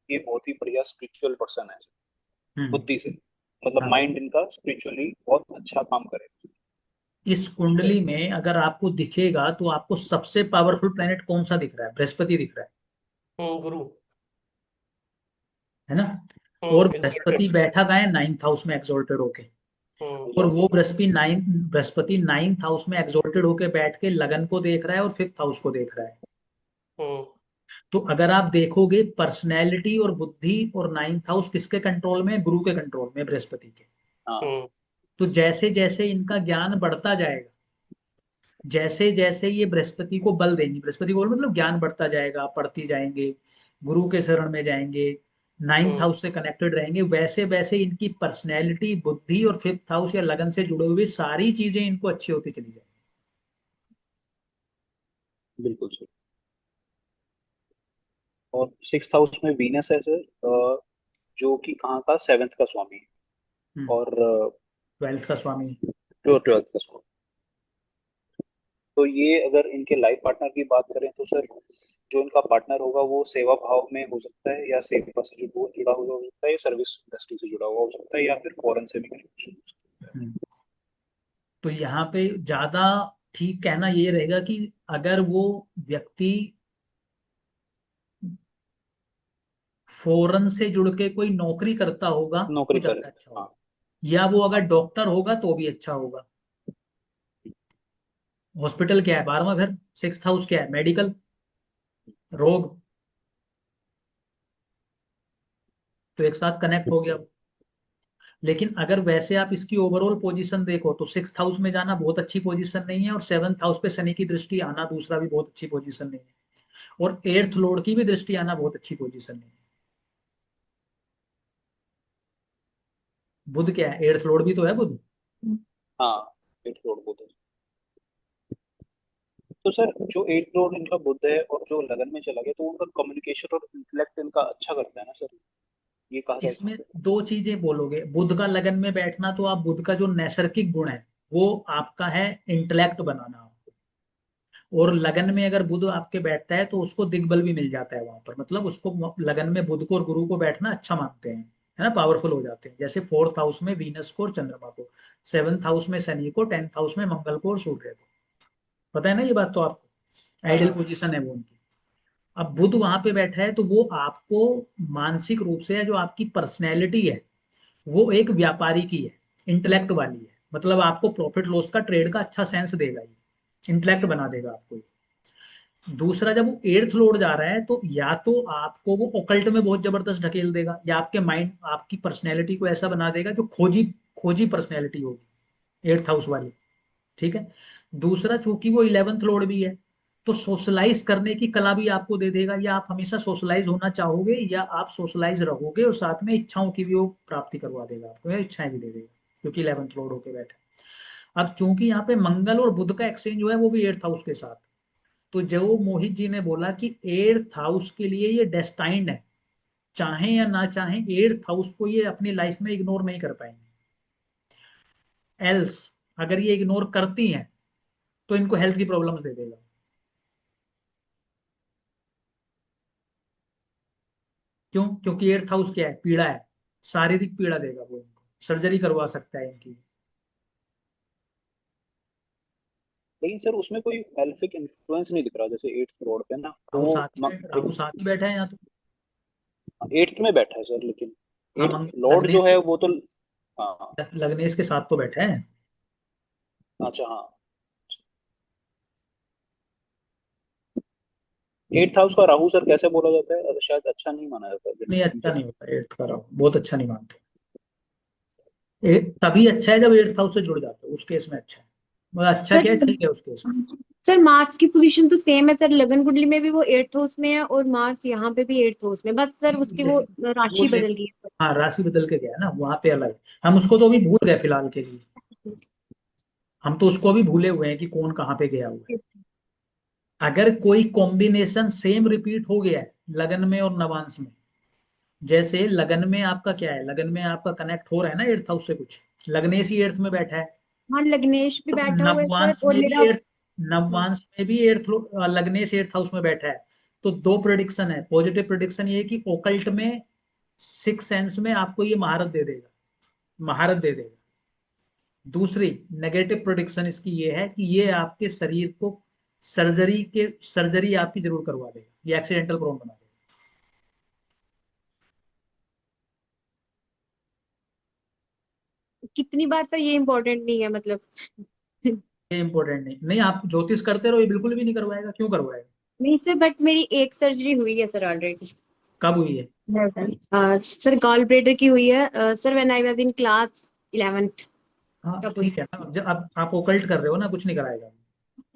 ये बहुत ही बढ़िया स्पिरिचुअल पर्सन है हम्म। बुद्धि से। मतलब हाँ, माइंड इनका स्पिरिचुअली बहुत अच्छा काम करेगा। इस कुंडली में अगर आपको दिखेगा तो आपको सबसे पावरफुल प्लेनेट कौन सा दिख रहा है? बृहस्पति दिख रहा गुरु। है ना? और बृहस्पति एग्जॉल्टेड। बैठा गया है नाइन्थ हाउस में एक्सोल्टेड होके। हम्म। और वो बृहस्पति नाइन्थ हाउस में एक्सोल्टेड होके बैठ के लगन को देख रहा है और फिफ्थ हाउस को देख रहा है। हम्म। तो अगर आप देखोगे पर्सनैलिटी और बुद्धि और नाइन्थ हाउस किसके कंट्रोल में है? गुरु के कंट्रोल में, बृहस्पति के। हाँ। हम्म। तो जैसे जैसे इनका ज्ञान बढ़ता जाएगा, जैसे जैसे ये बृहस्पति को बल देंगे, बृहस्पति को बल मतलब ज्ञान बढ़ता जाएगा, पढ़ती जाएंगे, गुरु के शरण में जाएंगे, नाइन्थ हम्म। हाउस से कनेक्टेड रहेंगे, वैसे वैसे इनकी पर्सनैलिटी, बुद्धि और फिफ्थ हाउस या लगन से जुड़े हुए सारी चीजें इनको अच्छी होती चली जाएंगी। बिल्कुल सर। और सिक्स हाउस में वीनस है सर, जो कि कहाँ का, सेवेंथ का स्वामी है। और ट्वेल्थ का स्वामी। जो ट्वेल्थ का स्वामी। तो ये अगर इनके लाइफ पार्टनर की बात करें तो सर, जो इनका पार्टनर होगा वो सेवा भाव में हो सकता है, या सेवा से जुड़ा हुआ हो सकता है, या सर्विस इंडस्ट्री से जुड़ा हुआ हो सकता है, या फिर फॉरेन से भी कनेक्शन हो सकता है। हम्म, तो यहाँ पे ज्यादा ठीक कहना ये रहेगा कि अगर वो व्यक्ति फॉरेन से जुड़ के कोई नौकरी करता होगा तो नौकरी करे। ज्यादा अच्छा हाँ। होगा, या वो अगर हाँ। डॉक्टर होगा तो भी अच्छा होगा। हॉस्पिटल क्या है? 12वां घर। सिक्स हाउस क्या है? मेडिकल, रोग। तो एक साथ कनेक्ट हो गया। लेकिन अगर वैसे आप इसकी ओवरऑल पोजीशन देखो तो सिक्स हाउस में जाना बहुत अच्छी पोजीशन नहीं है, और सेवंथ हाउस पे शनि की दृष्टि आना दूसरा भी बहुत अच्छी पोजीशन नहीं है, और एट्थ लॉर्ड की भी दृष्टि आना बहुत अच्छी पोजीशन नहीं है। बुध क्या है? एट्थ लॉर्ड भी तो है बुध। हाँ, एट रोड बोलते हैं। तो सर जो एट रोड इनका बुद्ध है और जो लगन में चला गया, तो उनका कम्युनिकेशन और इंटेलेक्ट इनका अच्छा करता है ना सर, ये कहा जा इसमें सकता है। दो चीजें बोलोगे, बुध का लगन में बैठना, तो आप बुध का जो नैसर्गिक गुण है वो आपका है इंटेलेक्ट बनाना। और लगन में अगर बुध आपके बैठता है तो उसको दिग्बल भी मिल जाता है वहां पर, मतलब उसको लगन में बुध को और गुरु को बैठना अच्छा मानते हैं, है ना, पावरफुल हो जाते हैं। जैसे फोर्थ हाउस में वीनस को और चंद्रमा को, सेवंथ हाउस में शनि को, 10th हाउस में मंगल को और सूर्य को। पता है ना ये बात तो आपको? आइडियल हाँ। पोजीशन है वो उनकी। अब बुध वहां पे बैठा है तो वो आपको मानसिक रूप से, जो आपकी पर्सनैलिटी है वो एक व्यापारी की है, इंटेलेक्ट वाली है, मतलब आपको प्रॉफिट लॉस का, ट्रेड का अच्छा सेंस देगा ये, इंटेलेक्ट बना देगा आपको ये। दूसरा, जब वो एट्थ लॉर्ड जा रहा है तो या तो आपको वो ओकल्ट में बहुत जबरदस्त ढकेल देगा, या आपके माइंड, आपकी पर्सनैलिटी को ऐसा बना देगा जो खोजी खोजी पर्सनैलिटी होगी। 8th हाउस वाली, ठीक है। दूसरा, चूंकि वो 11th लॉर्ड भी है, तो सोशलाइज करने की कला भी आपको दे देगा। या आप हमेशा सोशलाइज होना चाहोगे, या आप सोशलाइज रहोगे, और साथ में इच्छाओं की भी वो प्राप्ति करवा देगा आपको, या इच्छाएं भी दे देगा, क्योंकि 11th लॉर्ड होके बैठा है। अब चूंकि यहाँ पे मंगल और बुध का एक्सचेंज हुआ है, वो भी 8th हाउस के साथ, तो जो मोहित जी ने बोला कि 8th हाउस के लिए ये डेस्टाइंड है, चाहे या ना चाहे 8th हाउस को ये अपनी लाइफ में इग्नोर नहीं कर पाएंगे। एल्स अगर ये इग्नोर करती हैं तो इनको हेल्थ की प्रॉब्लम्स दे देगा। क्यों? क्योंकि 8th हाउस क्या है? पीड़ा है, शारीरिक पीड़ा देगा वो इनको, सर्जरी करवा सकता है इनकी। लेकिन सर उसमें कोई एल्फिक इन्फ्लुएंस नहीं दिख रहा, जैसे एट्थ फ्लोर पे ना तो राहु साथ ही बैठा है यहाँ तो। एट्थ में बैठा है सर, लेकिन हाँ, एट्थ लॉर्ड जो लग्नेश है के, वो तो, हाँ, लग्नेश के साथ तो बैठा है। अच्छा हाँ। एट्थ हाउस का राहु सर कैसे बोला जाता है, शायद अच्छा नहीं माना जाता है नहीं, अच्छा इनके। नहीं होता 8th का राहु, बहुत अच्छा नहीं मानते। तभी अच्छा है जब 8th हाउस से जुड़ जाते हो, उस केस में अच्छा है। मगर अच्छा क्या है, सर ठीक है उस केस में। सर मार्स की पोजीशन तो सेम है सर, लगन कुंडली में भी वो 8th हाउस में है और मार्स यहाँ पे भी 8th हाउस में, बस सर उसकी वो वो राशि बदल गई है। हाँ, राशि बदल के गया ना वहां पे अलग। हम उसको तो अभी भूल गए फिलहाल के लिए, हम तो उसको अभी भूले हुए हैं कि कौन कहाँ पे गया हुआ है। अगर कोई कॉम्बिनेशन सेम रिपीट हो गया है लगन में और नवांश में, जैसे लगन में आपका क्या है, लगन में आपका कनेक्ट हो रहा है ना 8th हाउस से कुछ, लग्नेश ही 8th में बैठा है। हाँ लग्नेश भी तो बैठा हुआ है सर, और मेरा नववांश में भी 8th लग्नेश 8th हाउस में बैठा है। तो दो प्रेडिक्शन है। पॉजिटिव प्रेडिक्शन ये है कि ओकल्ट में, सिक्स सेंस में आपको ये महारत दे देगा, महारत दे देगा। दूसरी नेगेटिव प्रोडिक्शन इसकी ये है कि ये आपके शरीर को सर्जरी आपकी जरूर करवा देगा, ये एक्सीडेंटल प्रोन बना देगा। कितनी बार सर, ये इम्पोर्टेंट नहीं है मतलब। ये इंपॉर्टेंट नहीं, नहीं आप ज्योतिष करते रहो, ये बिल्कुल भी नहीं करवाएगा। क्यों करवाएगा? नहीं सर, बट मेरी एक सर्जरी हुई है सर ऑलरेडी। कब हुई है? सर गॉल ब्लेडर की हुई है sir, when I was in class 11th हाँ तब हुई। ठीक है ना, जब अब आप ओकल्ट कर रहे हो ना, कुछ नहीं कराएगा।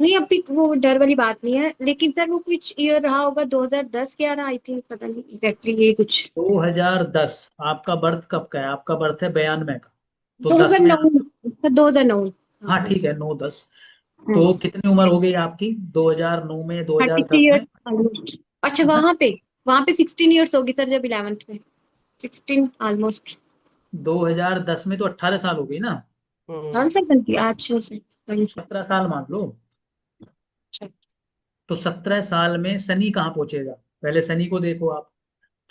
नहीं अभी वो डर वाली बात नहीं है, लेकिन सर वो कुछ ईयर रहा होगा 2010 के रहा आई थिंक, पता नहीं एग्जैक्टली ये कुछ। 2010 आपका बर्थ कब का है? आपका बर्थ है 92 का, तो 10 में 2009 आप, सर, 2009। हाँ ठीक है, 9-10। तो कितनी उम्र हो गई आपकी 2009 में, 33 2010 में? Years almost. अच्छा हाँ, वहां पे 16 ईयर्स होगी सर जब 11th में, 16 ऑलमोस्ट। 2010 में तो 18 साल हो गई ना। हम्म। कौन सा गलती, अच्छा से। 17 साल मान लो। तो 17 साल में शनि कहाँ पहुंचेगा? पहले शनि को देखो आप।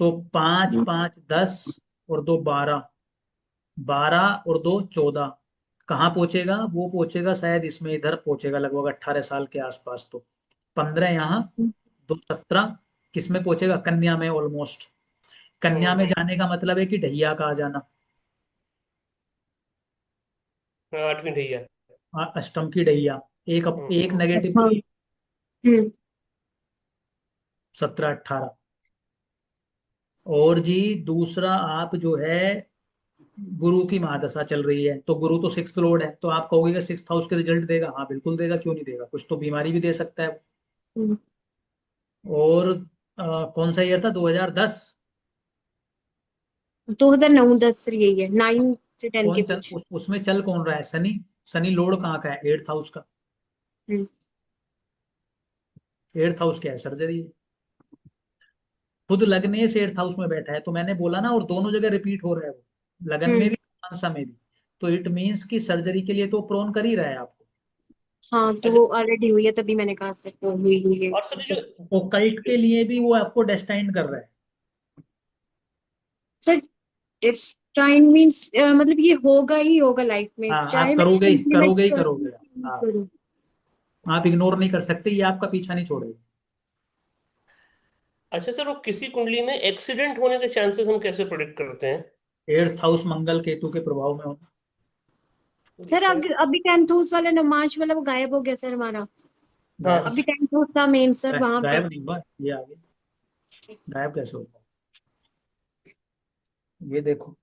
तो 5 5 10 और 2 12, 12 और 2 14, कहाँ पहुंचेगा? वो पहुंचेगा शायद इसमें, इधर पहुंचेगा लगभग 18 साल के आसपास। तो 15 यहाँ, 2 17, किस में पहुंचेगा? कन्या में ऑलमोस्ट। कन्या में जाने का मतलब है कि ढैया का आ जाना, हाँ, आठवीं ढैया। अष्टम की ढैया। एक नेगेटिव हाँ। तो ये, हम्म। 17 18। और जी दूसरा, आप जो है, गुरु की महादशा चल रही है, तो गुरु तो 6th लॉर्ड है, तो आप कहोगे कि 6th हाउस के रिजल्ट देगा। हाँ बिल्कुल देगा, क्यों नहीं देगा, कुछ तो बीमारी भी दे सकता है। हम्म। और कौन सा ईयर था? 2010? 2009-10 यही है, 9 से 10 के बीच। उसमें चल कौन रहा है? शनि। शनि लॉर्ड कहाँ का है? 8th हाउस का। हम्म। 8th हाउस क्या है? सर्जरी। खुद लगने से 8th हाउस में बैठा है, तो मैंने बोला ना, और दोनों जगह रिपीट हो रहा है वो, लगन में हम्म। भी, मानसा में भी। तो इट मीन्स कि सर्जरी के लिए तो प्रोन कर ही रहा है आपको। हाँ तो अच्छा, वो ऑलरेडी हुई है, तभी मैंने कहा सर वो हुई है। और सर ये ओकल्ट के लिए भी वो आपको डेस्टाइन कर रहा है। सर इट्स टाइम मीन्स मतलब ये होगा ही होगा लाइफ में, हाँ, आप चाहे मैं करोगे ही इम्प्लीमेंट करोगे ही करूँ करोगे। नहीं हाँ, करूँ। आप इग्नोर नहीं कर सकते, ये आपका पीछा नहीं छोड़ेगा। अच्छा सर, वो किसी कुंडली में एक्सीडेंट होने के चांसेस हम कैसे प्रेडिक्ट करते हैं? 8th हाउस मंगल केतु के प्रभाव में होना। सर अभी 10th हाउस वाला नमाज वाला वो गायब हो गया सर हमारा। हाँ। अभी 10th हाउस था मेन सर वहां पे। गायब नहीं हुआ, ये आगे गायब कैसे होगा? ये देखो,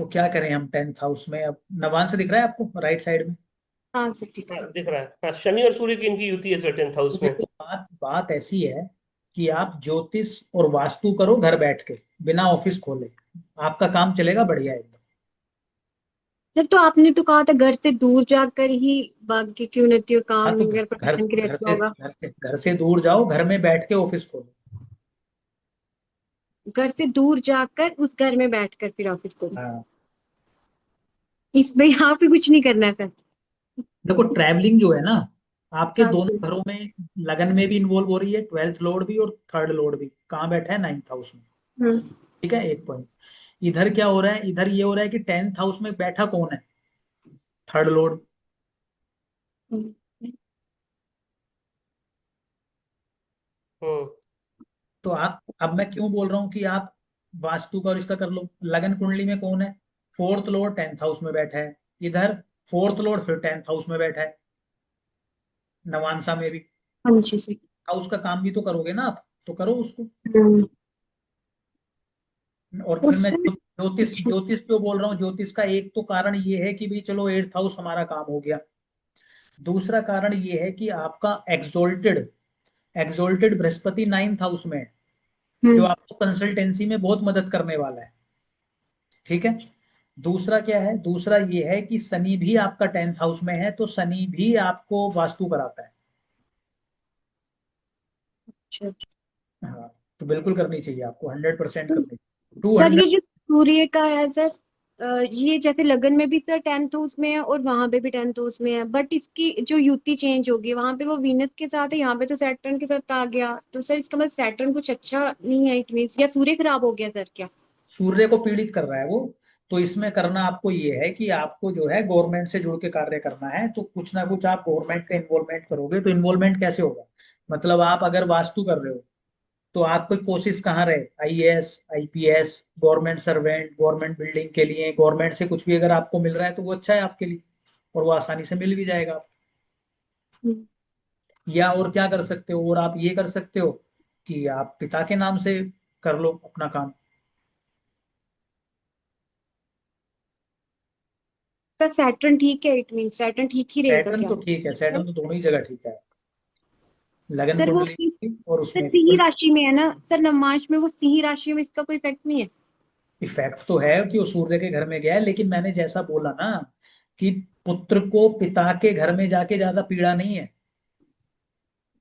तो क्या करें हम 10th हाउस में? अब नवांश दिख रहा है आपको राइट साइड में? हाँ सर ठीक है। हाँ, दिख रहा है। हाँ, शनि और सूर्य की इनकी युति है सर 10th हाउस में। देखो बात बात ऐसी है कि आप ज्योतिष और वास्तु करो घर बैठ के, बिना ऑफिस खोले, आपका काम चलेगा बढ़िया एकदम। सर तो आपने तो कहा था घर से दूर जाकर ही भाग्य की उन्नति और हाँ काम तो वगैरह घर प्रोफेशन के लिए घर अच्छा से होगा। घर से दूर जाओ, घर में बैठ के ऑफिस खोलो। घर से दूर जाकर उस घर में बैठकर फिर ऑफिस को, हाँ इसमें यहाँ पे कुछ नहीं करना है सर। देखो ट्रैवलिंग जो है ना, आपके हाँ दोनों सर। घरों में लगन में भी इन्वॉल्व हो रही है, 12th लॉर्ड भी और 3rd लॉर्ड भी कहाँ बैठा है? 9th हाउस में। हम्म। ठीक है, एक पॉइंट। इधर क्या हो रहा है? इधर ये हो रहा है कि 10th हाउस में बैठा कौन है? 3rd Lord. हम्म। हम्म। तो आप, अब मैं क्यों बोल रहा हूँ कि आप वास्तु का और इसका कर लो। लगन कुंडली में कौन है? 4th लॉर्ड 10th हाउस में बैठा है। इधर 4th लॉर्ड फिर 10th हाउस में बैठा है, नवांसा में भी। हाँ जी सर। हाउस का काम भी तो करोगे ना आप, तो करो उसको। हम्म। और और फिर मैं सर ज्योतिष ज्योतिष क्यों बोल रहा हूँ? ज्योतिष का एक तो कारण ये है कि भाई चलो 8th हाउस हमारा काम हो गया। दूसरा कारण ये है कि आपका एग्जोल्टेड एग्जोल्टेड बृहस्पति 9th हाउस में है, जो हम्म। आपको कंसल्टेंसी में बहुत मदद करने वाला है। ठीक है। दूसरा क्या है? दूसरा ये है कि शनि भी आपका 10th हाउस में है, तो शनि भी आपको वास्तु कराता है। अच्छा। हाँ, तो बिल्कुल करनी चाहिए आपको, 100% तो करनी चाहिए, सर 200। ये जो सूर्य का है सर, ये जैसे लगन में भी सर 10th हाउस में है और वहां पे भी 10th हाउस में है, बट इसकी जो युति चेंज होगी वहां पे वो वीनस के साथ है, यहाँ पे तो सैटर्न के साथ आ गया, तो सर इसका मतलब सैटर्न कुछ अच्छा नहीं है इट मीन्स, या सूर्य खराब हो गया सर क्या? सूर्य को पीड़ित कर रहा है वो। तो इसमें करना आपको ये है कि आपको जो है गवर्नमेंट से जुड़ के कार्य करना है, तो कुछ ना कुछ आप गवर्नमेंट का इन्वॉल्वमेंट करोगे। तो इन्वॉल्वमेंट कैसे होगा? मतलब आप अगर वास्तु कर रहे हो, तो आपकी कोशिश कहाँ रहे? IAS, IPS, government servant, government building के लिए, गवर्नमेंट से कुछ भी अगर आपको मिल रहा है तो वो अच्छा है आपके लिए, और वो आसानी से मिल भी जाएगा। हम्म। या और क्या कर सकते हो? और आप ये कर सकते हो कि आप पिता के नाम से कर लो अपना काम। सर सैटर्न ठीक है, इट मीन्स सैटर्न ठीक ही रहेगा सैटर्न क्या? तो ठीक है, सैटर्न तो दोनों ही जगह ठीक है, लगन सर वो कुंडली में और सर उसमें भी सिंह कोई राशि में है ना सर, नवमांश में वो सिंह राशि में, इसका कोई इफेक्ट नहीं है? इफेक्ट तो है कि वो सूर्य के घर में गया है, लेकिन मैंने जैसा बोला ना कि पुत्र को पिता के घर में जाके ज्यादा पीड़ा नहीं है,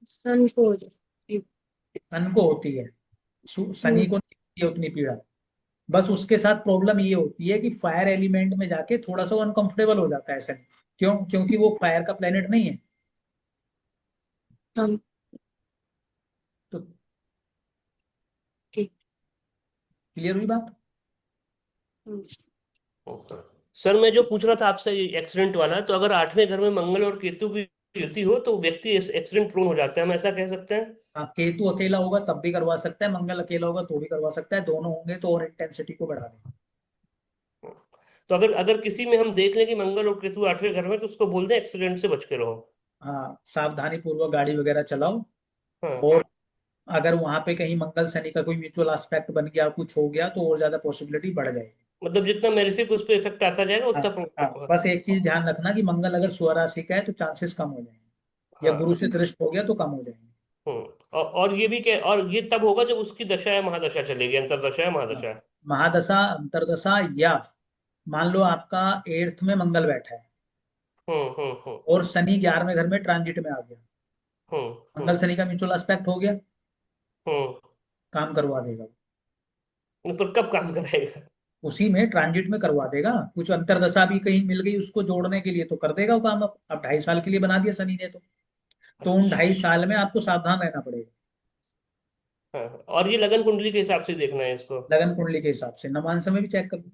सन को हो जाए। सन को होती है। शनि हम्म। को नहीं होती है उतनी पीड़ा। बस उसके साथ प्रॉब्लम ये होती है कि फायर एलिमेंट में जाके थोड़ा सा अनकंफर्टेबल हो जाता है शनि। क्यों? क्योंकि वो फायर का प्लेनेट नहीं है। हाँ तो ठीक। क्लियर हुई बात? हम्म। ओके। सर मैं जो पूछ रहा था आपसे एक्सीडेंट वाला, तो अगर 8वें घर में मंगल और केतु की युति हो तो व्यक्ति एक्सीडेंट प्रोन हो जाता है, हम ऐसा कह सकते हैं? हाँ, केतु अकेला होगा तब भी करवा सकता है, मंगल अकेला होगा तो भी करवा सकता है, दोनों होंगे तो और इंटेंसिटी को बढ़ा देगा। तो अगर अगर किसी में हम देख लें कि मंगल और केतु 8वें घर में, तो उसको बोल दें एक्सीडेंट से बच के रहो। हाँ, सावधानी पूर्वक गाड़ी वगैरह चलाओ। हाँ। और अगर वहां पे कहीं मंगल शनि का कोई म्यूचुअल एस्पेक्ट बन गया, कुछ हो गया, तो और ज्यादा पॉसिबिलिटी बढ़ जाएगी। मतलब जितना मेलेफिक उस पर इफेक्ट आता जाएगा हाँ, उतना हाँ, बस एक चीज ध्यान रखना कि मंगल अगर स्वराशि का है तो चांसेस कम हो जाएंगे, या गुरु हाँ। से दृष्ट हो गया तो कम हो जाएंगे। और ये भी क्या, और ये तब होगा जब उसकी दशा या महादशा चलेगी, अंतरदशा या हाँ, महादशा? महादशा, अंतरदशा, या मान लो आपका 8th में मंगल बैठा है हम्म। और शनि 11वें घर में ट्रांजिट में आ गया, हम्म। मंगल शनि का म्यूचुअल एस्पेक्ट हो गया, हम्म। काम करवा देगा। पर कब काम कराएगा? उसी में ट्रांजिट में करवा देगा। कुछ अंतरदशा भी कहीं मिल गई उसको जोड़ने के लिए तो कर देगा वो काम। अब 2.5 साल के लिए बना दिया शनि ने, तो उन अच्छा। 2.5 साल में आपको सावधान रहना पड़ेगा। हाँ, और ये लगन कुंडली के हिसाब से देखना है इसको? लगन कुंडली के हिसाब से, नवांश में भी चेक कर लो।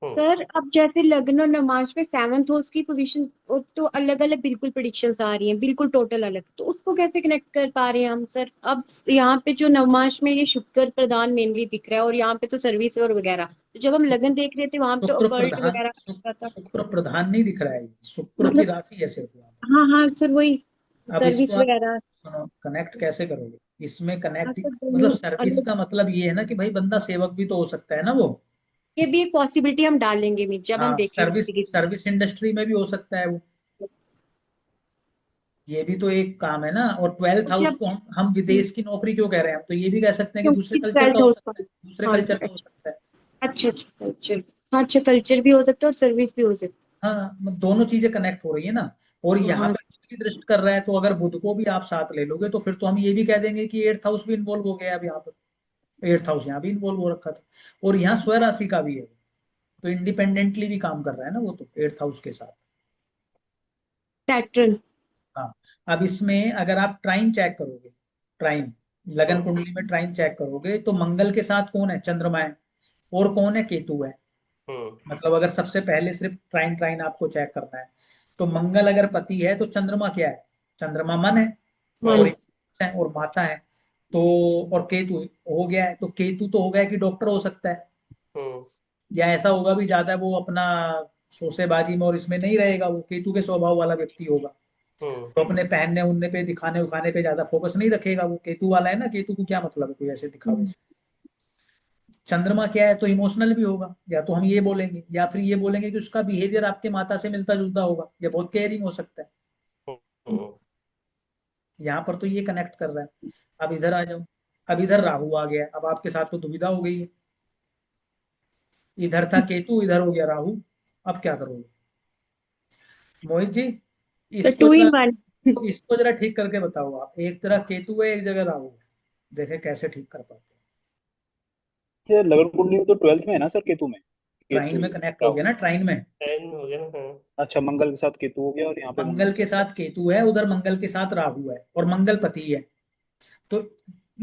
हम्म। सर अब जैसे लग्न और नमाज में 7th हाउस की पोजीशन तो अलग अलग बिल्कुल प्रिडिक्शंस आ रही हैं, बिल्कुल टोटल अलग, तो उसको कैसे कनेक्ट कर पा रहे हैं हम सर? अब यहाँ पे जो नवमास में ये शुक्र प्रधान मेनली दिख रहा है और यहाँ पे तो सर्विस और वगैरह, तो जब हम लगन देख रहे थे वहां पे तो अकल्ट वगैरह था। शुक्र प्रधान नहीं दिख रहा है, शुक्र की मतलब राशि ऐसे हुआ। हाँ हाँ सर वही, अब इसको सर्विस आप वगैरह। कनेक्ट कैसे करोगे? इसमें हाँ कनेक्ट सर मतलब दोनों सर्विस अलग। का मतलब ये है ना कि भाई बंदा सेवक भी तो हो सकता है ना वो। ये भी एक पॉसिबिलिटी हम डालेंगे मीत जब हम हाँ, देखेंगे। सर्विस इंडस्ट्री में भी हो सकता है वो, ये भी तो एक काम है ना। और 12th हाउस मतलब को हम विदेश की नौकरी क्यों कह रहे हैं, हम तो ये भी कह सकते हैं कि दूसरे क्योंकि कल्चर का 12th हो हाउस सकता है, दूसरे हाँ कल्चर सर, का हो सकता है। अच्छा अच्छा कल्चर, हाँ अच्छा कल्चर भी हो सकता है और सर्विस भी हो सकती हाँ, दोनों चीजें कनेक्ट हो रही है ना। और है। यहाँ हाँ पे बुध की दृष्टि कर रहा है, तो अगर बुध को भी आप साथ ले लोगे तो फिर तो हम ये भी कह देंगे कि 8th हाउस भी इन्वॉल्व हो गया अब यहाँ पर, 8th हाउस यहाँ भी इन्वॉल्व हो रखा था, और यहाँ स्वय राशि का भी है, तो इंडिपेंडेंटली भी काम कर रहा है ना वो तो 8th हाउस के साथ। सैटर्न। हाँ, अब इसमें अगर आप ट्राइन चेक करोगे, ट्राइन लगन कुंडली में ट्राइन चेक करोगे तो मंगल के साथ कौन है, चंद्रमा है, और कौन है, केतु है। मतलब अगर सबसे पहले सिर्फ ट्राइन ट्राइन आपको चेक करना है, तो मंगल अगर पति है तो चंद्रमा क्या है, चंद्रमा मन है मन। और माता है। तो और केतु हो गया है, तो केतु तो हो गया कि डॉक्टर हो सकता है, या ऐसा होगा भी ज्यादा वो अपना शोसेबाजी में और इसमें नहीं रहेगा, वो केतु के स्वभाव वाला व्यक्ति होगा, तो अपने पहनने उनने पे दिखाने उखाने पे ज्यादा फोकस नहीं रखेगा, वो केतु वाला है ना, केतु को क्या मतलब है कोई ऐसे दिखावे से। चंद्रमा क्या है, तो इमोशनल भी होगा, या तो हम ये बोलेंगे, या फिर ये बोलेंगे कि उसका बिहेवियर आपके माता से मिलता जुलता होगा, या बहुत केयरिंग हो सकता है। यहाँ पर तो ये कनेक्ट कर रहा है। अब इधर आ जाओ, अब इधर राहु आ गया, अब आपके साथ तो दुविधा हो गई है, इधर था केतु, इधर हो गया राहु, अब क्या करोगे मोहित जी, तो इसको 2 जरा in 1। इसको जरा ठीक करके बताओ आप, एक तरह केतु है एक जगह राहु है, देखे कैसे ठीक कर पाते हैं। ये लगन कुंडली में तो 12th में है ना सर, केतु में, ट्राइन केतु में कनेक्ट हो राहु। गया ना, ट्राइन में हो गया ना। हाँ। अच्छा, मंगल के साथ केतु हो गया और यहाँ पे मंगल मंगल के चल रहा साथ केतु है, उधर मंगल के साथ राहु है, और मंगल पति है। तो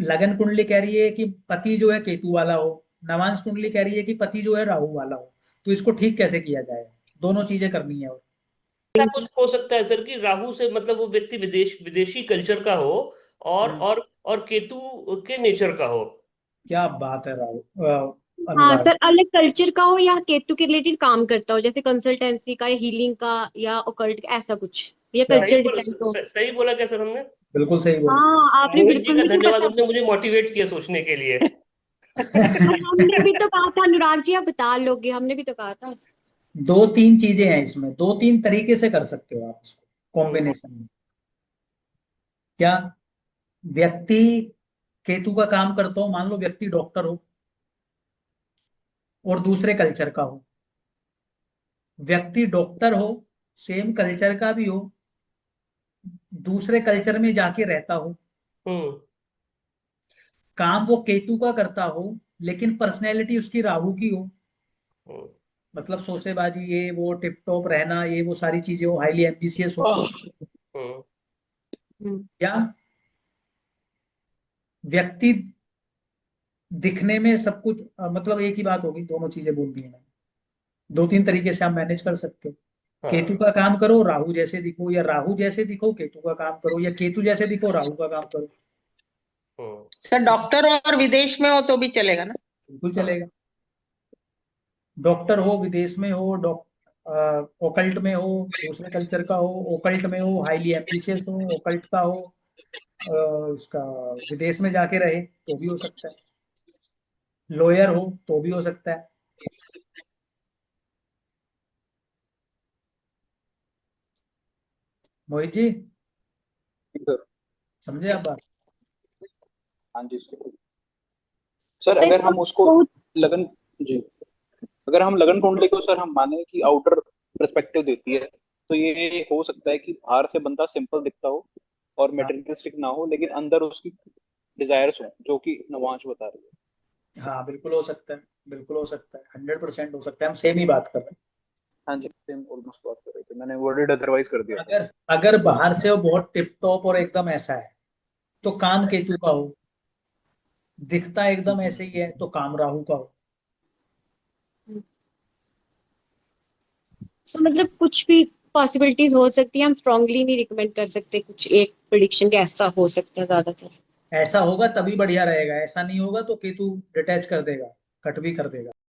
लगन कुंडली कह रही है कि पति जो है केतु वाला हो, नवांश कुंडली कह रही है कि पति जो है राहु वाला हो, तो इसको ठीक कैसे किया जाए, दोनों चीजें करनी है। और ऐसा कुछ हो सकता है सर कि राहु से मतलब वो व्यक्ति विदेशी कल्चर का हो, और केतु के नेचर का हो। क्या बात है राहु, हाँ अनुराग। सर, अलग कल्चर का हो या केतु के रिलेटेड काम करता हो, जैसे कंसल्टेंसी का या हीलिंग का या ओकल्ट ऐसा कुछ, या क्या सही कल्चर बोला, डिफरेंट हो। सही बोला क्या सर हमने? बिल्कुल सही बोले। हाँ आपने मोहित जी बिल्कुल, का मुझे धन्यवाद, पता। उन्होंने मुझे मोटिवेट किया सोचने के लिए। हमने भी तो कहा था अनुराग जी, आप बता लोगे, हमने भी तो कहा था। दो तीन चीजें हैं इसमें, दो तीन तरीके से कर सकते हो आप इसको हम्म। कॉम्बिनेशन में। क्या, व्यक्ति केतु का काम करता हो, मान लो व्यक्ति डॉक्टर हो और दूसरे कल्चर का हो, व्यक्ति डॉक्टर हो, सेम कल्चर का भी हो, दूसरे कल्चर में जाके रहता हो, हम्म। काम वो केतु का करता हो, लेकिन पर्सनैलिटी उसकी राहु की हो, हम्म। मतलब शोसेबाजी ये वो टिप टॉप रहना ये वो सारी चीजें हो, हाईली एम्बिशियस हो। हम्म। हम्म। या व्यक्ति दिखने में सब कुछ मतलब एक ही बात होगी, दोनों चीजें बोल दी हैं मैंने। दो तीन तरीके से आप मैनेज कर सकते हो, केतु हाँ। का काम करो राहु जैसे दिखो, या राहु जैसे दिखो केतु का काम करो, या केतु जैसे दिखो राहु का काम करो। हम्म। सर डॉक्टर और विदेश में हो तो भी चलेगा ना? बिल्कुल हाँ। चलेगा, डॉक्टर हो विदेश में हो, ओकल्ट में हो, दूसरे कल्चर का हो, ओकल्ट में हो, हाईली एम्बिशियस हो, ओकल्ट का हो, इसका विदेश में जाके रहे तो भी हो सकता है, लॉयर हो तो भी हो सकता है। मोहित जी, सर। समझे आप बात। हाँ जी सर। सर तो अगर इसका हम उसको बहुत। लगन, जी, अगर हम लगन कुंडली को सर हम माने कि आउटर पर्सपेक्टिव देती है, तो ये हो सकता है कि बाहर से बंदा सिंपल दिखता हो और हाँ मेटेरियलिस्टिक ना हो, लेकिन अंदर उसकी डिजायर्स हो, जो कि नवांश बता रही है। हाँ, बिल्कुल हो सकता है, बिल्कुल हो सकता है, 100% हो सकता है, हम सेम ही बात कर रहे हैं। हाँ जी, सेम ऑलमोस्ट बात कर रहे थे, मैंने वर्डेड अदरवाइज कर दिया था। अगर अगर बाहर से वो बहुत टिप टॉप और एकदम ऐसा है तो काम केतु का हो, दिखता एकदम ऐसे ही है तो काम राहु का हो। तो मतलब कुछ भी पॉसिबिलिटीज हो सकती है, हम स्ट्रांगली नहीं रिकमेंड कर सकते कुछ एक प्रिडिक्शन के ऐसा हो सकता है ज्यादातर। ऐसा होगा तभी बढ़िया रहेगा, ऐसा नहीं होगा तो केतु डिटैच कर देगा, कट भी कर देगा।